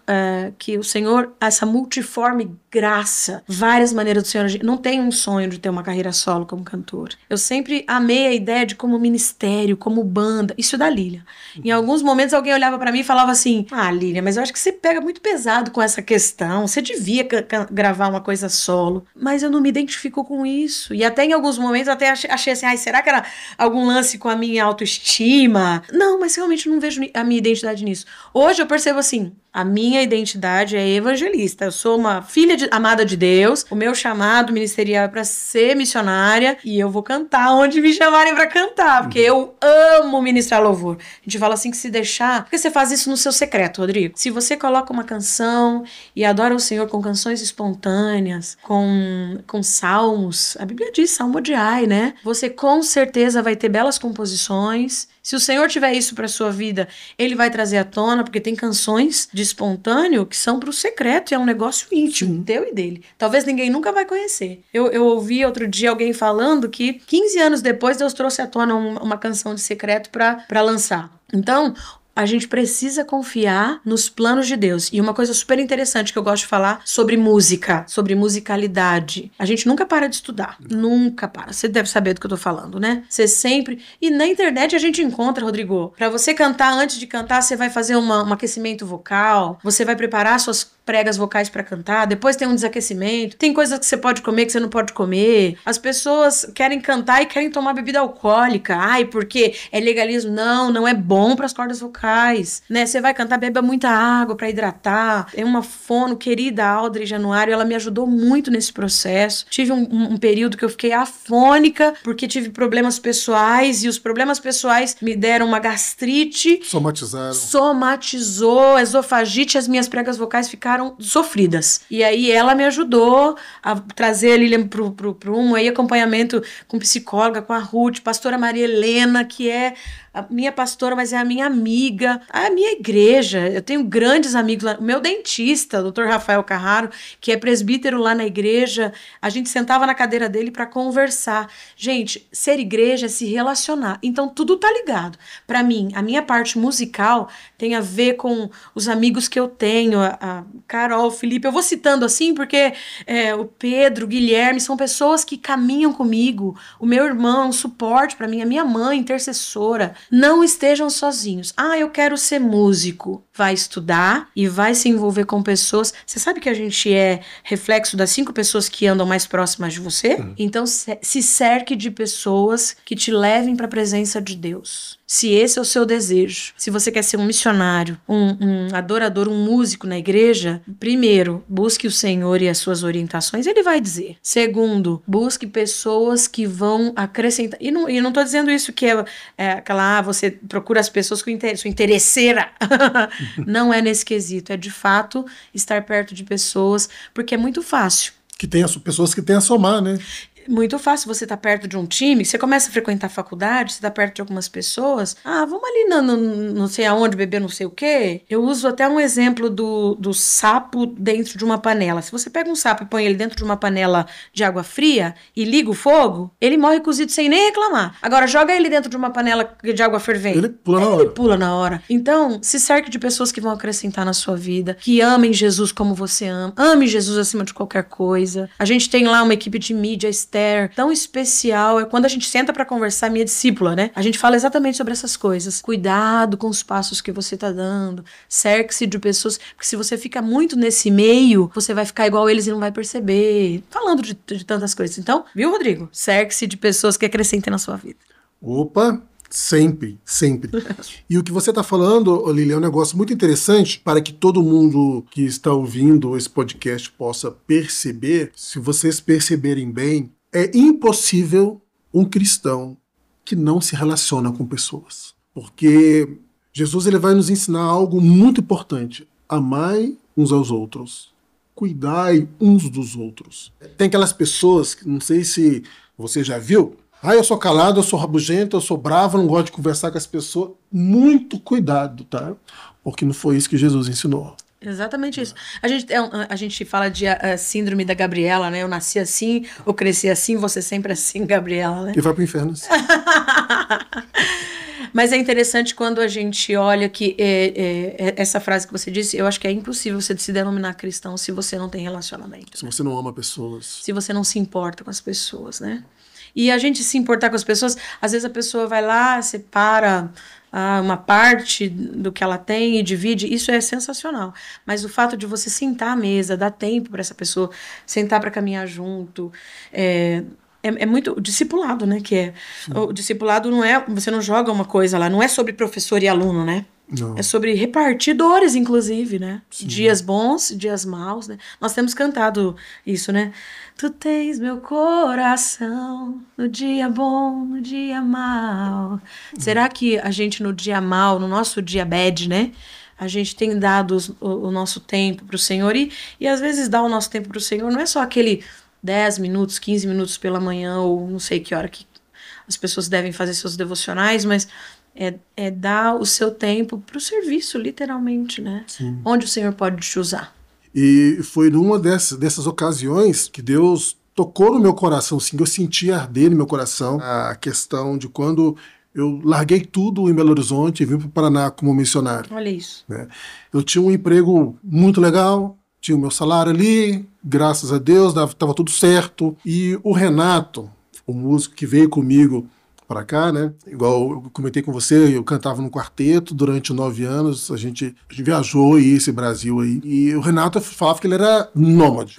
que o Senhor, essa multiforme graça, várias maneiras do Senhor. Não tenho um sonho de ter uma carreira solo como cantor. Eu sempre amei a ideia de como ministério, como banda. Isso é da Lília. Em alguns momentos alguém olhava pra mim e falava assim, Lília, mas eu acho que você pega muito pesado com essa questão, você devia gravar uma coisa solo. Mas eu não me identifico com isso. E até em alguns momentos eu até achei assim, será que era algum lance com a minha autoestima? Não, mas realmente não vejo a minha identidade nisso. Hoje eu percebo assim, A minha identidade é evangelista. Eu sou uma filha amada de Deus. O meu chamado ministerial é para ser missionária e eu vou cantar onde me chamarem para cantar, porque eu amo ministrar louvor. A gente fala assim que se deixar... Porque você faz isso no seu secreto, Rodrigo. Se você coloca uma canção e adora o Senhor com canções espontâneas, com salmos, a Bíblia diz salmodiai, né? Você com certeza vai ter belas composições. Se o Senhor tiver isso para sua vida, Ele vai trazer à tona, porque tem canções de espontâneo que são para o secreto, e é um negócio íntimo, teu e dele. Talvez ninguém nunca vai conhecer. Eu ouvi outro dia alguém falando que 15 anos depois Deus trouxe à tona uma canção de secreto para lançar. Então, a gente precisa confiar nos planos de Deus. E uma coisa super interessante que eu gosto de falar sobre música, sobre musicalidade. A gente nunca para de estudar. Nunca para. Você deve saber do que eu tô falando, né? Você sempre... E na internet a gente encontra, Rodrigo. Pra você cantar, antes de cantar, você vai fazer um aquecimento vocal. Você vai preparar suas pregas vocais pra cantar. Depois tem um desaquecimento. Tem coisas que você pode comer que você não pode comer. As pessoas querem cantar e querem tomar bebida alcoólica. Ai, porque é legalismo. Não é bom pras cordas vocais, né? Você vai cantar, beba muita água pra hidratar. Tem uma fono querida, Audrey Januário, ela me ajudou muito nesse processo. Tive um período que eu fiquei afônica porque tive problemas pessoais e os problemas pessoais me deram uma gastrite. Somatizou, esofagite, as minhas pregas vocais ficaram sofridas. E aí ela me ajudou a trazer a Lilian pro aí acompanhamento com psicóloga, com a Ruth, pastora Maria Helena, que é a minha pastora, mas é a minha amiga, a minha igreja. Eu tenho grandes amigos lá. O meu dentista, o Dr. Rafael Carraro, que é presbítero lá na igreja, a gente sentava na cadeira dele para conversar. Gente, ser igreja é se relacionar. Então, tudo tá ligado. Para mim, a minha parte musical tem a ver com os amigos que eu tenho, a Carol, o Felipe. Eu vou citando assim porque o Pedro, o Guilherme, são pessoas que caminham comigo. O meu irmão, um suporte para mim, a minha mãe, intercessora. Não estejam sozinhos. Eu quero ser músico. Vai estudar e vai se envolver com pessoas. Você sabe que a gente é reflexo das 5 pessoas que andam mais próximas de você? Então, se cerque de pessoas que te levem para a presença de Deus. Se esse é o seu desejo, se você quer ser um missionário, um adorador, um músico na igreja, primeiro, busque o Senhor e as suas orientações, Ele vai dizer. Segundo, busque pessoas que vão acrescentar. E não tô dizendo isso que é aquela, você procura as pessoas com sua interesseira. Não é nesse quesito, é de fato estar perto de pessoas, porque é muito fácil. Que tem as pessoas que têm a somar, né? Muito fácil você estar perto de um time, você começa a frequentar a faculdade, você está perto de algumas pessoas, vamos ali não sei aonde beber não sei o quê. Eu uso até um exemplo do sapo dentro de uma panela. Se você pega um sapo e põe ele dentro de uma panela de água fria e liga o fogo, ele morre cozido sem nem reclamar. Agora, joga ele dentro de uma panela de água fervente. Ele pula na hora. Então, se cerque de pessoas que vão acrescentar na sua vida, que amem Jesus como você ama. Ame Jesus acima de qualquer coisa. A gente tem lá uma equipe de mídia tão especial, é quando a gente senta pra conversar, minha discípula, né? A gente fala exatamente sobre essas coisas. Cuidado com os passos que você tá dando, cerque-se de pessoas, porque se você fica muito nesse meio, você vai ficar igual eles e não vai perceber. Falando de tantas coisas. Então, viu, Rodrigo? Cerque-se de pessoas que acrescentem na sua vida. Opa! Sempre. E o que você está falando, Lili, é um negócio muito interessante para que todo mundo que está ouvindo esse podcast possa perceber. Se vocês perceberem bem, é impossível um cristão que não se relaciona com pessoas. Porque Jesus ele vai nos ensinar algo muito importante. Amai uns aos outros. Cuidai uns dos outros. Tem aquelas pessoas, que não sei se você já viu, eu sou calado, eu sou rabugento, eu sou bravo, não gosto de conversar com as pessoas. Muito cuidado, tá? Porque não foi isso que Jesus ensinou. Exatamente isso. A gente fala de síndrome da Gabriela, né? Eu nasci assim, eu cresci assim, você sempre assim, Gabriela, né? E vai pro inferno. Mas é interessante quando a gente olha que essa frase que você disse, eu acho que é impossível você se denominar cristão se você não tem relacionamento. Se você não ama pessoas. Se você não se importa com as pessoas, né? E a gente se importar com as pessoas, às vezes a pessoa vai lá, separa uma parte do que ela tem e divide, isso é sensacional. Mas o fato de você sentar à mesa, dar tempo para essa pessoa, sentar para caminhar junto, é muito discipulado, né? O discipulado não é, você não joga uma coisa lá, não é sobre professor e aluno, né? Não. É sobre repartir dores, inclusive, né? Sim. Dias bons, dias maus, né? Nós temos cantado isso, né? Tu tens meu coração no dia bom, no dia mau. Será que a gente no dia mau, no nosso dia bad, né? A gente tem dado o nosso tempo para o Senhor e às vezes dar o nosso tempo para o Senhor não é só aquele 10 minutos, 15 minutos pela manhã ou não sei que hora que as pessoas devem fazer seus devocionais, mas é dar o seu tempo para o serviço, literalmente, né? Sim. Onde o Senhor pode te usar. E foi numa dessas ocasiões que Deus tocou no meu coração, assim, eu senti arder no meu coração a questão de quando eu larguei tudo em Belo Horizonte e vim para o Paraná como missionário. Olha isso. Né? Eu tinha um emprego muito legal, tinha o meu salário ali, graças a Deus, estava tudo certo. E o Renato, o músico que veio comigo para cá, né? Igual eu comentei com você, eu cantava no quarteto durante 9 anos, a gente viajou esse Brasil aí, e o Renato falava que ele era nômade.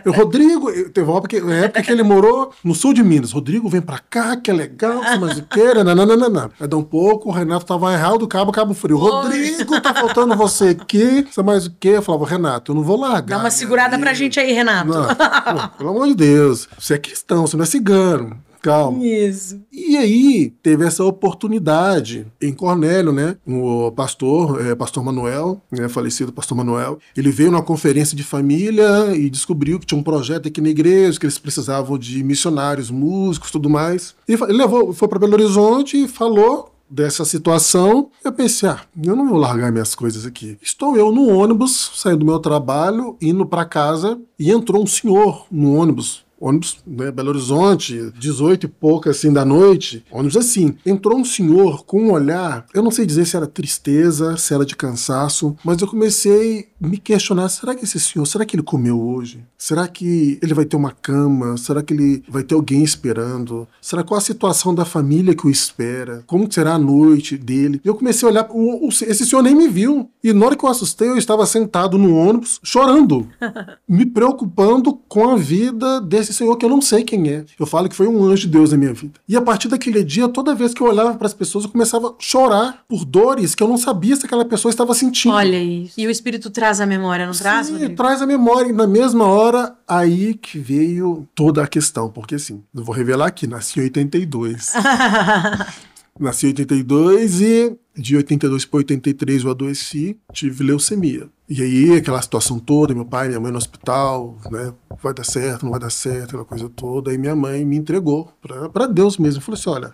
O Rodrigo, teve uma época que ele morou no sul de Minas. Rodrigo, vem pra cá, que é legal, mas o que? Nananana. Aí dá um pouco, o Renato tava em Real do Cabo Frio. Rodrigo, tá faltando você aqui, você mais o quê? Eu falava, Renato, eu não vou largar. Dá uma segurada pra gente aí, Renato. Não, pô, pelo amor de Deus, você é cristão, você não é cigano. Calma. Isso. E aí, teve essa oportunidade em Cornélio, né? O pastor Manuel, né? Falecido pastor Manuel, ele veio numa conferência de família e descobriu que tinha um projeto aqui na igreja, que eles precisavam de missionários, músicos, tudo mais. E ele foi para Belo Horizonte e falou dessa situação. Eu pensei, eu não vou largar minhas coisas aqui. Estou eu no ônibus, saindo do meu trabalho, indo para casa, e entrou um senhor no ônibus, né, Belo Horizonte, 18 e pouca assim da noite, ônibus assim. Entrou um senhor com um olhar, eu não sei dizer se era tristeza, se era de cansaço, mas eu comecei a me questionar, será que esse senhor, será que ele comeu hoje? Será que ele vai ter uma cama? Será que ele vai ter alguém esperando? Será qual a situação da família que o espera? Como será a noite dele? Eu comecei a olhar, esse senhor nem me viu. E na hora que eu assustei, eu estava sentado no ônibus, chorando, me preocupando com a vida desse senhor que eu não sei quem é. Eu falo que foi um anjo de Deus na minha vida. E a partir daquele dia, toda vez que eu olhava para as pessoas, eu começava a chorar por dores que eu não sabia se aquela pessoa estava sentindo. Olha isso. E o Espírito traz a memória, não traz, Sim, Rodrigo? traz a memória. E na mesma hora, aí que veio toda a questão. Porque assim, eu vou revelar aqui, nasci em 82. Nasci em 82 e de 82 para 83 eu adoeci, tive leucemia. E aí, aquela situação toda, meu pai e minha mãe no hospital, né? Vai dar certo, não vai dar certo, aquela coisa toda. Aí minha mãe me entregou para Deus mesmo. Falou assim, olha,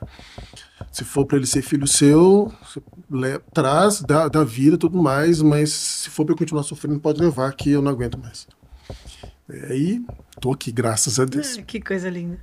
se for para ele ser filho seu, traz, dá vida e tudo mais, mas se for para eu continuar sofrendo, pode levar, que eu não aguento mais. E aí, tô aqui, graças a Deus. Que coisa linda.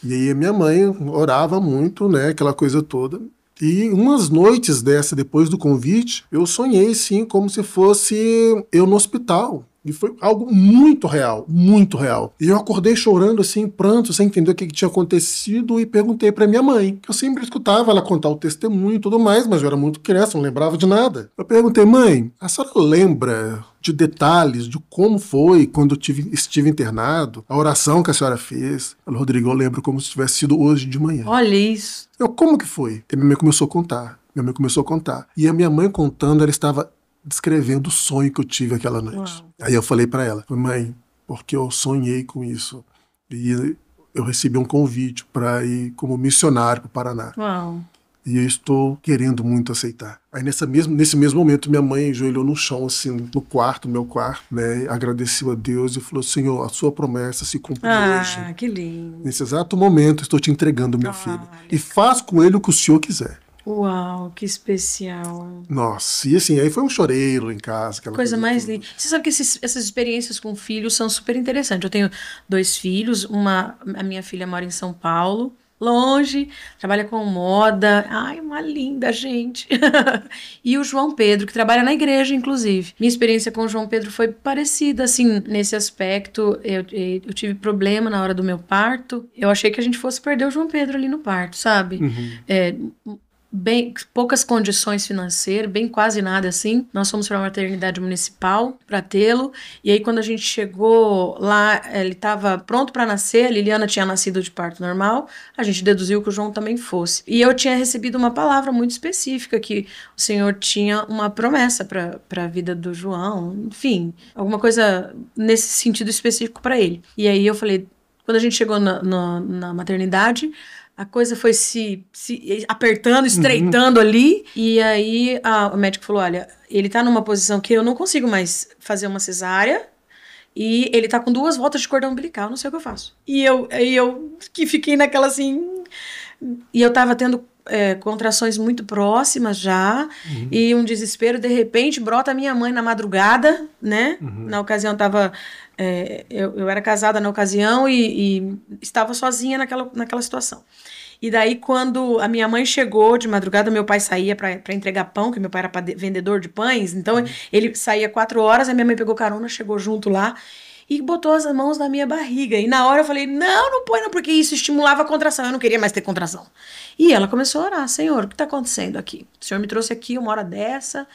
E aí a minha mãe orava muito, né, aquela coisa toda. E umas noites depois do convite, eu sonhei, sim, como se fosse eu no hospital. E foi algo muito real, muito real. E eu acordei chorando, assim, pranto, sem entender o que tinha acontecido, e perguntei pra minha mãe, que eu sempre escutava ela contar o testemunho e tudo mais, mas eu era muito criança, não lembrava de nada. Eu perguntei, mãe, a senhora lembra de detalhes de como foi quando eu estive internado, a oração que a senhora fez? Ela, Rodrigo, eu lembro como se tivesse sido hoje de manhã. Olha isso. Como que foi? E minha mãe começou a contar. E a minha mãe contando, ela estava descrevendo o sonho que eu tive aquela noite. Uau. Aí eu falei para ela, mãe, porque eu sonhei com isso. E eu recebi um convite para ir como missionário para o Paraná. Uau. E eu estou querendo muito aceitar. Aí nesse mesmo momento, minha mãe ajoelhou no chão, assim, no meu quarto, né? Agradeceu a Deus e falou, Senhor, a sua promessa se cumpriu hoje. Ah, que lindo. Nesse exato momento, estou te entregando meu filho. E faz com ele o que o Senhor quiser. Uau, que especial. Nossa, e assim, aí foi um choreiro em casa. Coisa mais linda. Você sabe que essas experiências com filhos são super interessantes. Eu tenho 2 filhos, a minha filha mora em São Paulo, longe, trabalha com moda. Ai, uma linda gente. E o João Pedro, que trabalha na igreja, inclusive. Minha experiência com o João Pedro foi parecida, assim, nesse aspecto. Eu tive problema na hora do meu parto. Eu achei que a gente fosse perder o João Pedro ali no parto, sabe? Uhum. poucas condições financeiras, bem quase nada assim. Nós fomos para a maternidade municipal para tê-lo. E aí, quando a gente chegou lá, ele estava pronto para nascer. A Liliana tinha nascido de parto normal. A gente deduziu que o João também fosse. E eu tinha recebido uma palavra muito específica, que o Senhor tinha uma promessa para a vida do João. Enfim, alguma coisa nesse sentido específico para ele. E aí eu falei, quando a gente chegou na maternidade, a coisa foi se apertando, estreitando ali. E aí o médico falou, olha, ele tá numa posição que eu não consigo mais fazer uma cesárea. E ele tá com 2 voltas de cordão umbilical, não sei o que eu faço. E eu que fiquei naquela assim... E eu tava tendo contrações muito próximas já. E um desespero, de repente, brota a minha mãe na madrugada, né? Na ocasião tava... eu era casada na ocasião e estava sozinha naquela situação. E daí, quando a minha mãe chegou de madrugada, meu pai saía para entregar pão, que meu pai era vendedor de pães, então ele saía 4 horas, a minha mãe pegou carona, chegou junto lá e botou as mãos na minha barriga. E na hora eu falei, não põe não, porque isso estimulava a contração, eu não queria mais ter contração. E ela começou a orar, Senhor, o que está acontecendo aqui? O Senhor me trouxe aqui uma hora dessa...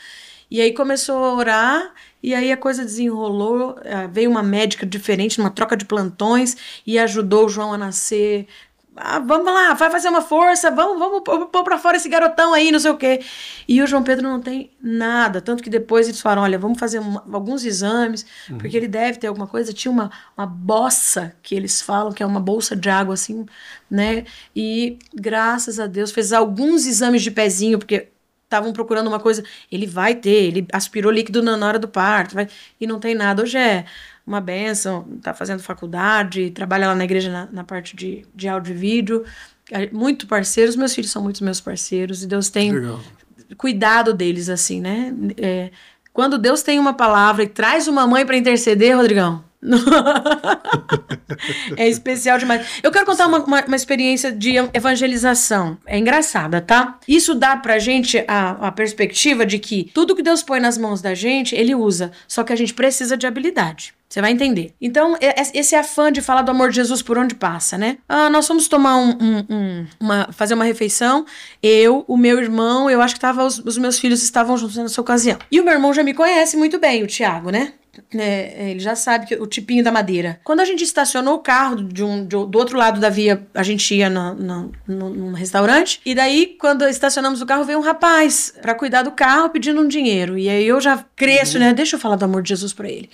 E aí começou a orar, e aí a coisa desenrolou, veio uma médica diferente, numa troca de plantões, e ajudou o João a nascer. Vamos lá, vai fazer uma força, vamos pôr pra fora esse garotão aí, não sei o quê. E o João Pedro não tem nada, tanto que depois eles falaram, olha, vamos fazer alguns exames, porque ele deve ter alguma coisa. Tinha uma bossa, que eles falam, que é uma bolsa de água, assim, né? E graças a Deus fez alguns exames de pezinho, porque... estavam procurando uma coisa, ele vai ter, ele aspirou líquido na hora do parto, e não tem nada. Hoje é uma bênção, tá fazendo faculdade, trabalha lá na igreja na parte de áudio e vídeo, muito parceiros, meus filhos são muitos meus parceiros, e Deus tem cuidado deles, assim, né? Quando Deus tem uma palavra e traz uma mãe para interceder, Rodrigão, é especial demais. Eu quero contar uma experiência de evangelização. É engraçada, tá? Isso dá pra gente a perspectiva de que tudo que Deus põe nas mãos da gente, Ele usa. Só que a gente precisa de habilidade. Você vai entender. Então, esse afã de falar do amor de Jesus por onde passa, né? Nós fomos tomar fazer uma refeição. O meu irmão, eu acho que os meus filhos estavam juntos nessa ocasião. E o meu irmão já me conhece muito bem, o Thiago, né? Ele já sabe que o tipinho da madeira. Quando a gente estacionou o carro do outro lado da via, a gente ia num restaurante, e daí quando estacionamos o carro, veio um rapaz pra cuidar do carro pedindo um dinheiro, e aí eu já cresço, né? Deixa eu falar do amor de Jesus pra ele.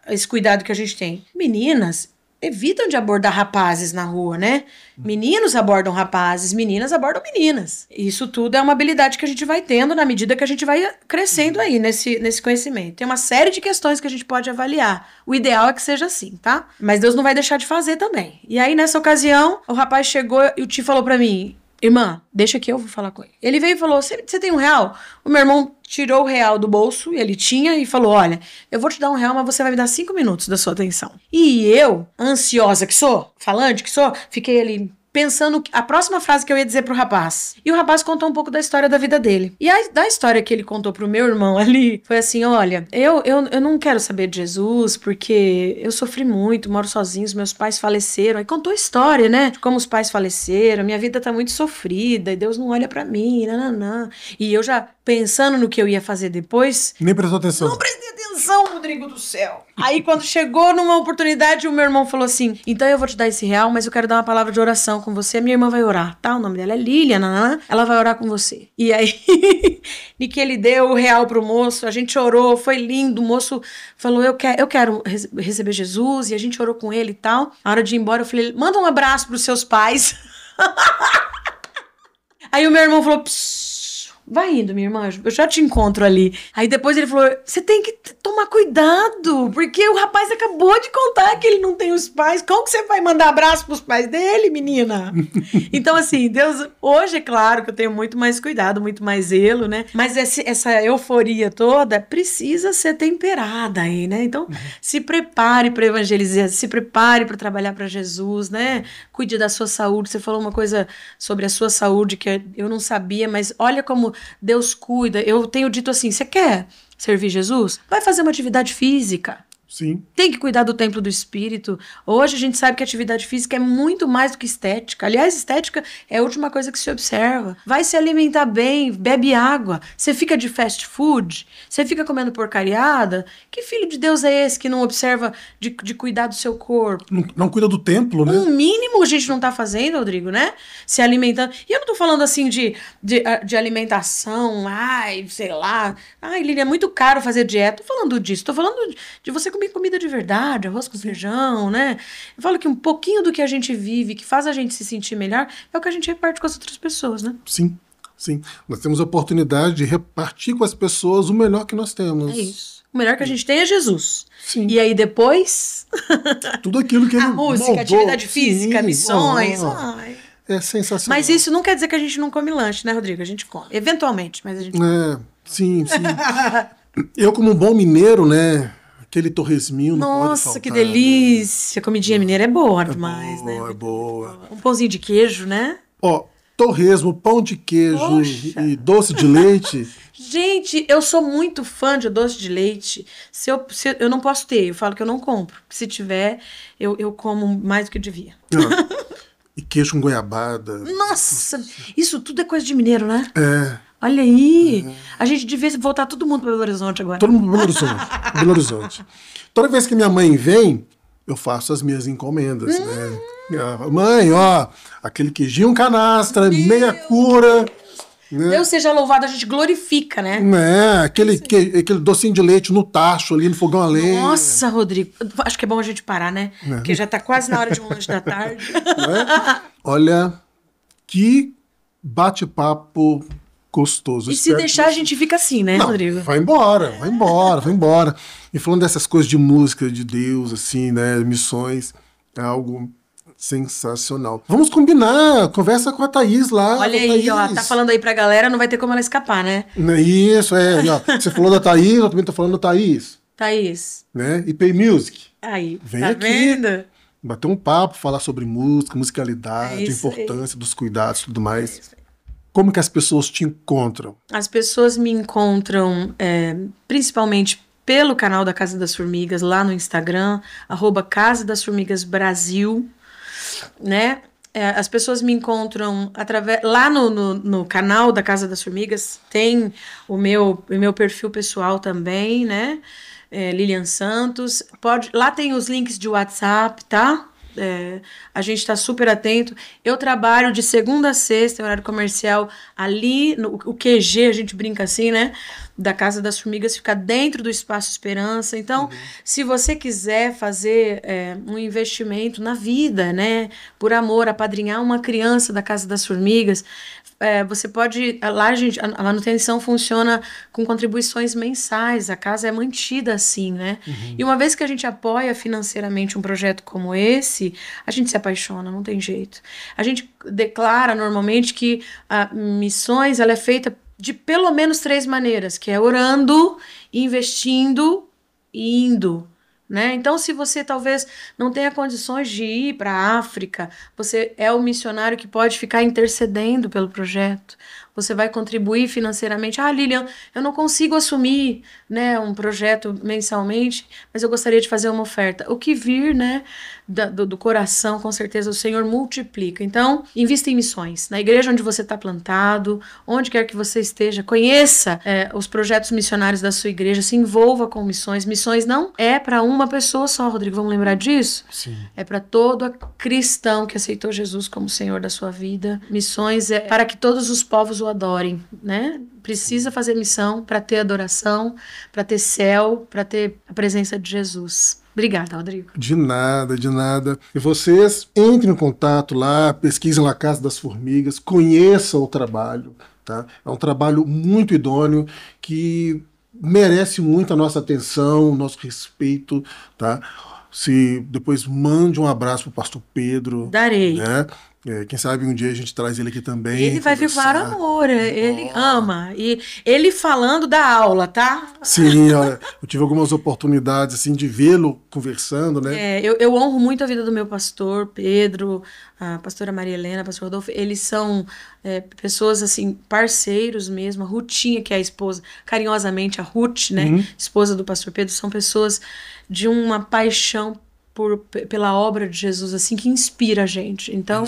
Esse cuidado que a gente tem. Meninas evitam de abordar rapazes na rua, né? Meninos abordam rapazes, meninas abordam meninas. Isso tudo é uma habilidade que a gente vai tendo na medida que a gente vai crescendo aí nesse conhecimento. Tem uma série de questões que a gente pode avaliar. O ideal é que seja assim, tá? Mas Deus não vai deixar de fazer também. E aí, nessa ocasião, o rapaz chegou e o tio falou pra mim, irmã, deixa que eu vou falar com ele. Ele veio e falou, você tem R$1? O meu irmão tirou o R$1 do bolso, ele tinha, e falou, olha, eu vou te dar R$1, mas você vai me dar 5 minutos da sua atenção. E eu, ansiosa que sou, falante que sou, fiquei ali pensando a próxima frase que eu ia dizer pro rapaz. E o rapaz contou um pouco da história da vida dele. E da história que ele contou pro meu irmão ali, foi assim, olha, eu não quero saber de Jesus, porque eu sofri muito, moro sozinho, os meus pais faleceram. Aí contou a história, né, de como os pais faleceram, minha vida tá muito sofrida, e Deus não olha pra mim, nananã. E eu já pensando no que eu ia fazer depois... Nem prestou atenção. Não prestei atenção, Rodrigo do céu. Aí quando chegou numa oportunidade, o meu irmão falou assim, então eu vou te dar esse R$1, mas eu quero dar uma palavra de oração com você, minha irmã vai orar, tá? O nome dela é Lília, ela vai orar com você. E aí, de que ele deu o R$1 pro moço, a gente orou, foi lindo, o moço falou, eu quero receber Jesus, e a gente orou com ele e tal. Na hora de ir embora, eu falei, manda um abraço pros seus pais. Aí o meu irmão falou, vai indo, minha irmã, eu já te encontro ali. Aí depois ele falou, você tem que tomar cuidado, porque o rapaz acabou de contar que ele não tem os pais. Como que você vai mandar abraço pros pais dele, menina? Então, assim, Deus... Hoje, é claro que eu tenho muito mais cuidado, muito mais zelo, né? Mas essa euforia toda precisa ser temperada aí, né? Então, se prepare para evangelizar, se prepare para trabalhar para Jesus, né? Cuide da sua saúde. Você falou uma coisa sobre a sua saúde que eu não sabia, mas olha como Deus cuida. Eu tenho dito assim, você quer servir Jesus? Vai fazer uma atividade física. Sim. Tem que cuidar do templo do espírito. Hoje a gente sabe que a atividade física é muito mais do que estética. Aliás, estética é a última coisa que se observa. Vai se alimentar bem, bebe água. Você fica de fast food? Você fica comendo porcariada? Que filho de Deus é esse que não observa de cuidar do seu corpo? Não cuida do templo, né? Um mínimo a gente não tá fazendo, Rodrigo, né? Se alimentando. E eu não tô falando assim de alimentação, ai, sei lá. Ai, Lili, é muito caro fazer dieta. Tô falando disso. Tô falando de você comer comida de verdade, arroz com feijão, né? Eu falo que um pouquinho do que a gente vive, que faz a gente se sentir melhor, é o que a gente reparte com as outras pessoas, né? Sim, sim. Nós temos a oportunidade de repartir com as pessoas o melhor que nós temos. É isso. O melhor que a gente tem é Jesus. Sim. E aí depois... Tudo aquilo que ele a música, moldou. atividade física, Sim. missões. Ai. É sensacional. Mas isso não quer dizer que a gente não come lanche, né, Rodrigo? A gente come. Eventualmente, mas a gente come. Sim, sim. Eu, como um bom mineiro, né? Aquele torresminho não pode faltar. Nossa, que delícia. A comidinha mineira é boa demais, boa, né? É boa. Um pãozinho de queijo, né? Ó, torresmo, pão de queijo e doce de leite. Gente, eu sou muito fã de doce de leite. Eu não posso ter, eu falo que eu não compro. Se tiver, eu como mais do que eu devia. E queijo com goiabada. Nossa, isso tudo é coisa de mineiro, né? É. Olha aí. A gente devia voltar todo mundo para Belo Horizonte agora. Todo mundo para Belo Horizonte. Belo Horizonte. Toda vez que minha mãe vem, eu faço as minhas encomendas, né? Mãe, ó, aquele queijinho canastra, meia cura. Né? Deus seja louvado, a gente glorifica, né? Aquele docinho de leite no tacho ali, no fogão a lenha. Nossa, Rodrigo, acho que é bom a gente parar, né? Porque já tá quase na hora de um lanche da tarde. Olha, que bate-papo gostoso. E se deixar, a gente fica assim, né, Rodrigo? Vai embora. E falando dessas coisas de música, de Deus, assim, né, missões, é algo sensacional. Vamos combinar, conversa com a Thaís lá. Olha aí, ó, tá falando aí pra galera, não vai ter como ela escapar, né? Isso, ó, você falou da Thaís, eu também tô falando da Thaís. Thaís. Né? E Pay Music. Aí, vem tá aqui. Vendo? Bater um papo, falar sobre música, musicalidade, a importância dos cuidados e tudo mais. Como que as pessoas te encontram? As pessoas me encontram principalmente pelo canal da Casa das Formigas, lá no Instagram, @Casa das Formigas Brasil, né? As pessoas me encontram lá no canal da Casa das Formigas, tem o meu perfil pessoal também, né? Lilian Santos. Lá tem os links de WhatsApp, tá? A gente está super atento. Eu trabalho de segunda a sexta, horário comercial, ali o QG, a gente brinca assim, né? Da Casa das Formigas, fica dentro do Espaço Esperança. Então, se você quiser fazer um investimento na vida, né? Por amor, apadrinhar uma criança da Casa das Formigas, você pode... Lá, a manutenção funciona com contribuições mensais. A casa é mantida assim, né? E uma vez que a gente apoia financeiramente um projeto como esse, a gente se apaixona, não tem jeito. A gente declara normalmente que a missões ela é feita de pelo menos 3 maneiras, que é orando, investindo e indo. Né? Então, se você talvez não tenha condições de ir para a África, você é o missionário que pode ficar intercedendo pelo projeto. Você vai contribuir financeiramente. Lilian, eu não consigo assumir, né, um projeto mensalmente, mas eu gostaria de fazer uma oferta. O que vir, né, do coração, com certeza o Senhor multiplica. Então, invista em missões. Na igreja onde você está plantado, onde quer que você esteja, conheça os projetos missionários da sua igreja, se envolva com missões. Missões não é para uma pessoa só, Rodrigo, vamos lembrar disso? Sim. É para todo cristão que aceitou Jesus como Senhor da sua vida. Missões é para que todos os povos o adorem, né? Precisa fazer missão para ter adoração, para ter céu, para ter a presença de Jesus. Obrigada, Rodrigo. De nada, de nada. E vocês entrem em contato lá, pesquisem lá a Casa das Formigas, conheçam o trabalho, tá? É um trabalho muito idôneo que merece muito a nossa atenção, o nosso respeito, tá? Se depois mande um abraço para o pastor Pedro. Darei. Né? Quem sabe um dia a gente traz ele aqui também. Ele vai vir para o amor, ele ama. E ele falando da aula, tá? Sim, olha, eu tive algumas oportunidades assim, de vê-lo conversando, né? Eu honro muito a vida do meu pastor Pedro, a pastora Maria Helena, a pastor Rodolfo. Eles são pessoas, assim, parceiros mesmo. A Rutinha, que é a esposa, carinhosamente a Ruth, né? Esposa do pastor Pedro, são pessoas de uma paixão pela obra de Jesus, assim, que inspira a gente. Então,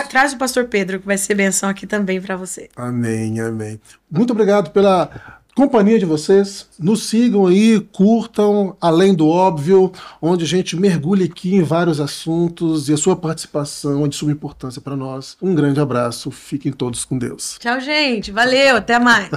traz o pastor Pedro, que vai ser benção aqui também para você. Amém, amém. Muito obrigado pela companhia de vocês. Nos sigam aí, curtam Além do Óbvio, onde a gente mergulha aqui em vários assuntos e a sua participação é de suma importância para nós. Um grande abraço, fiquem todos com Deus. Tchau, gente. Valeu, até mais.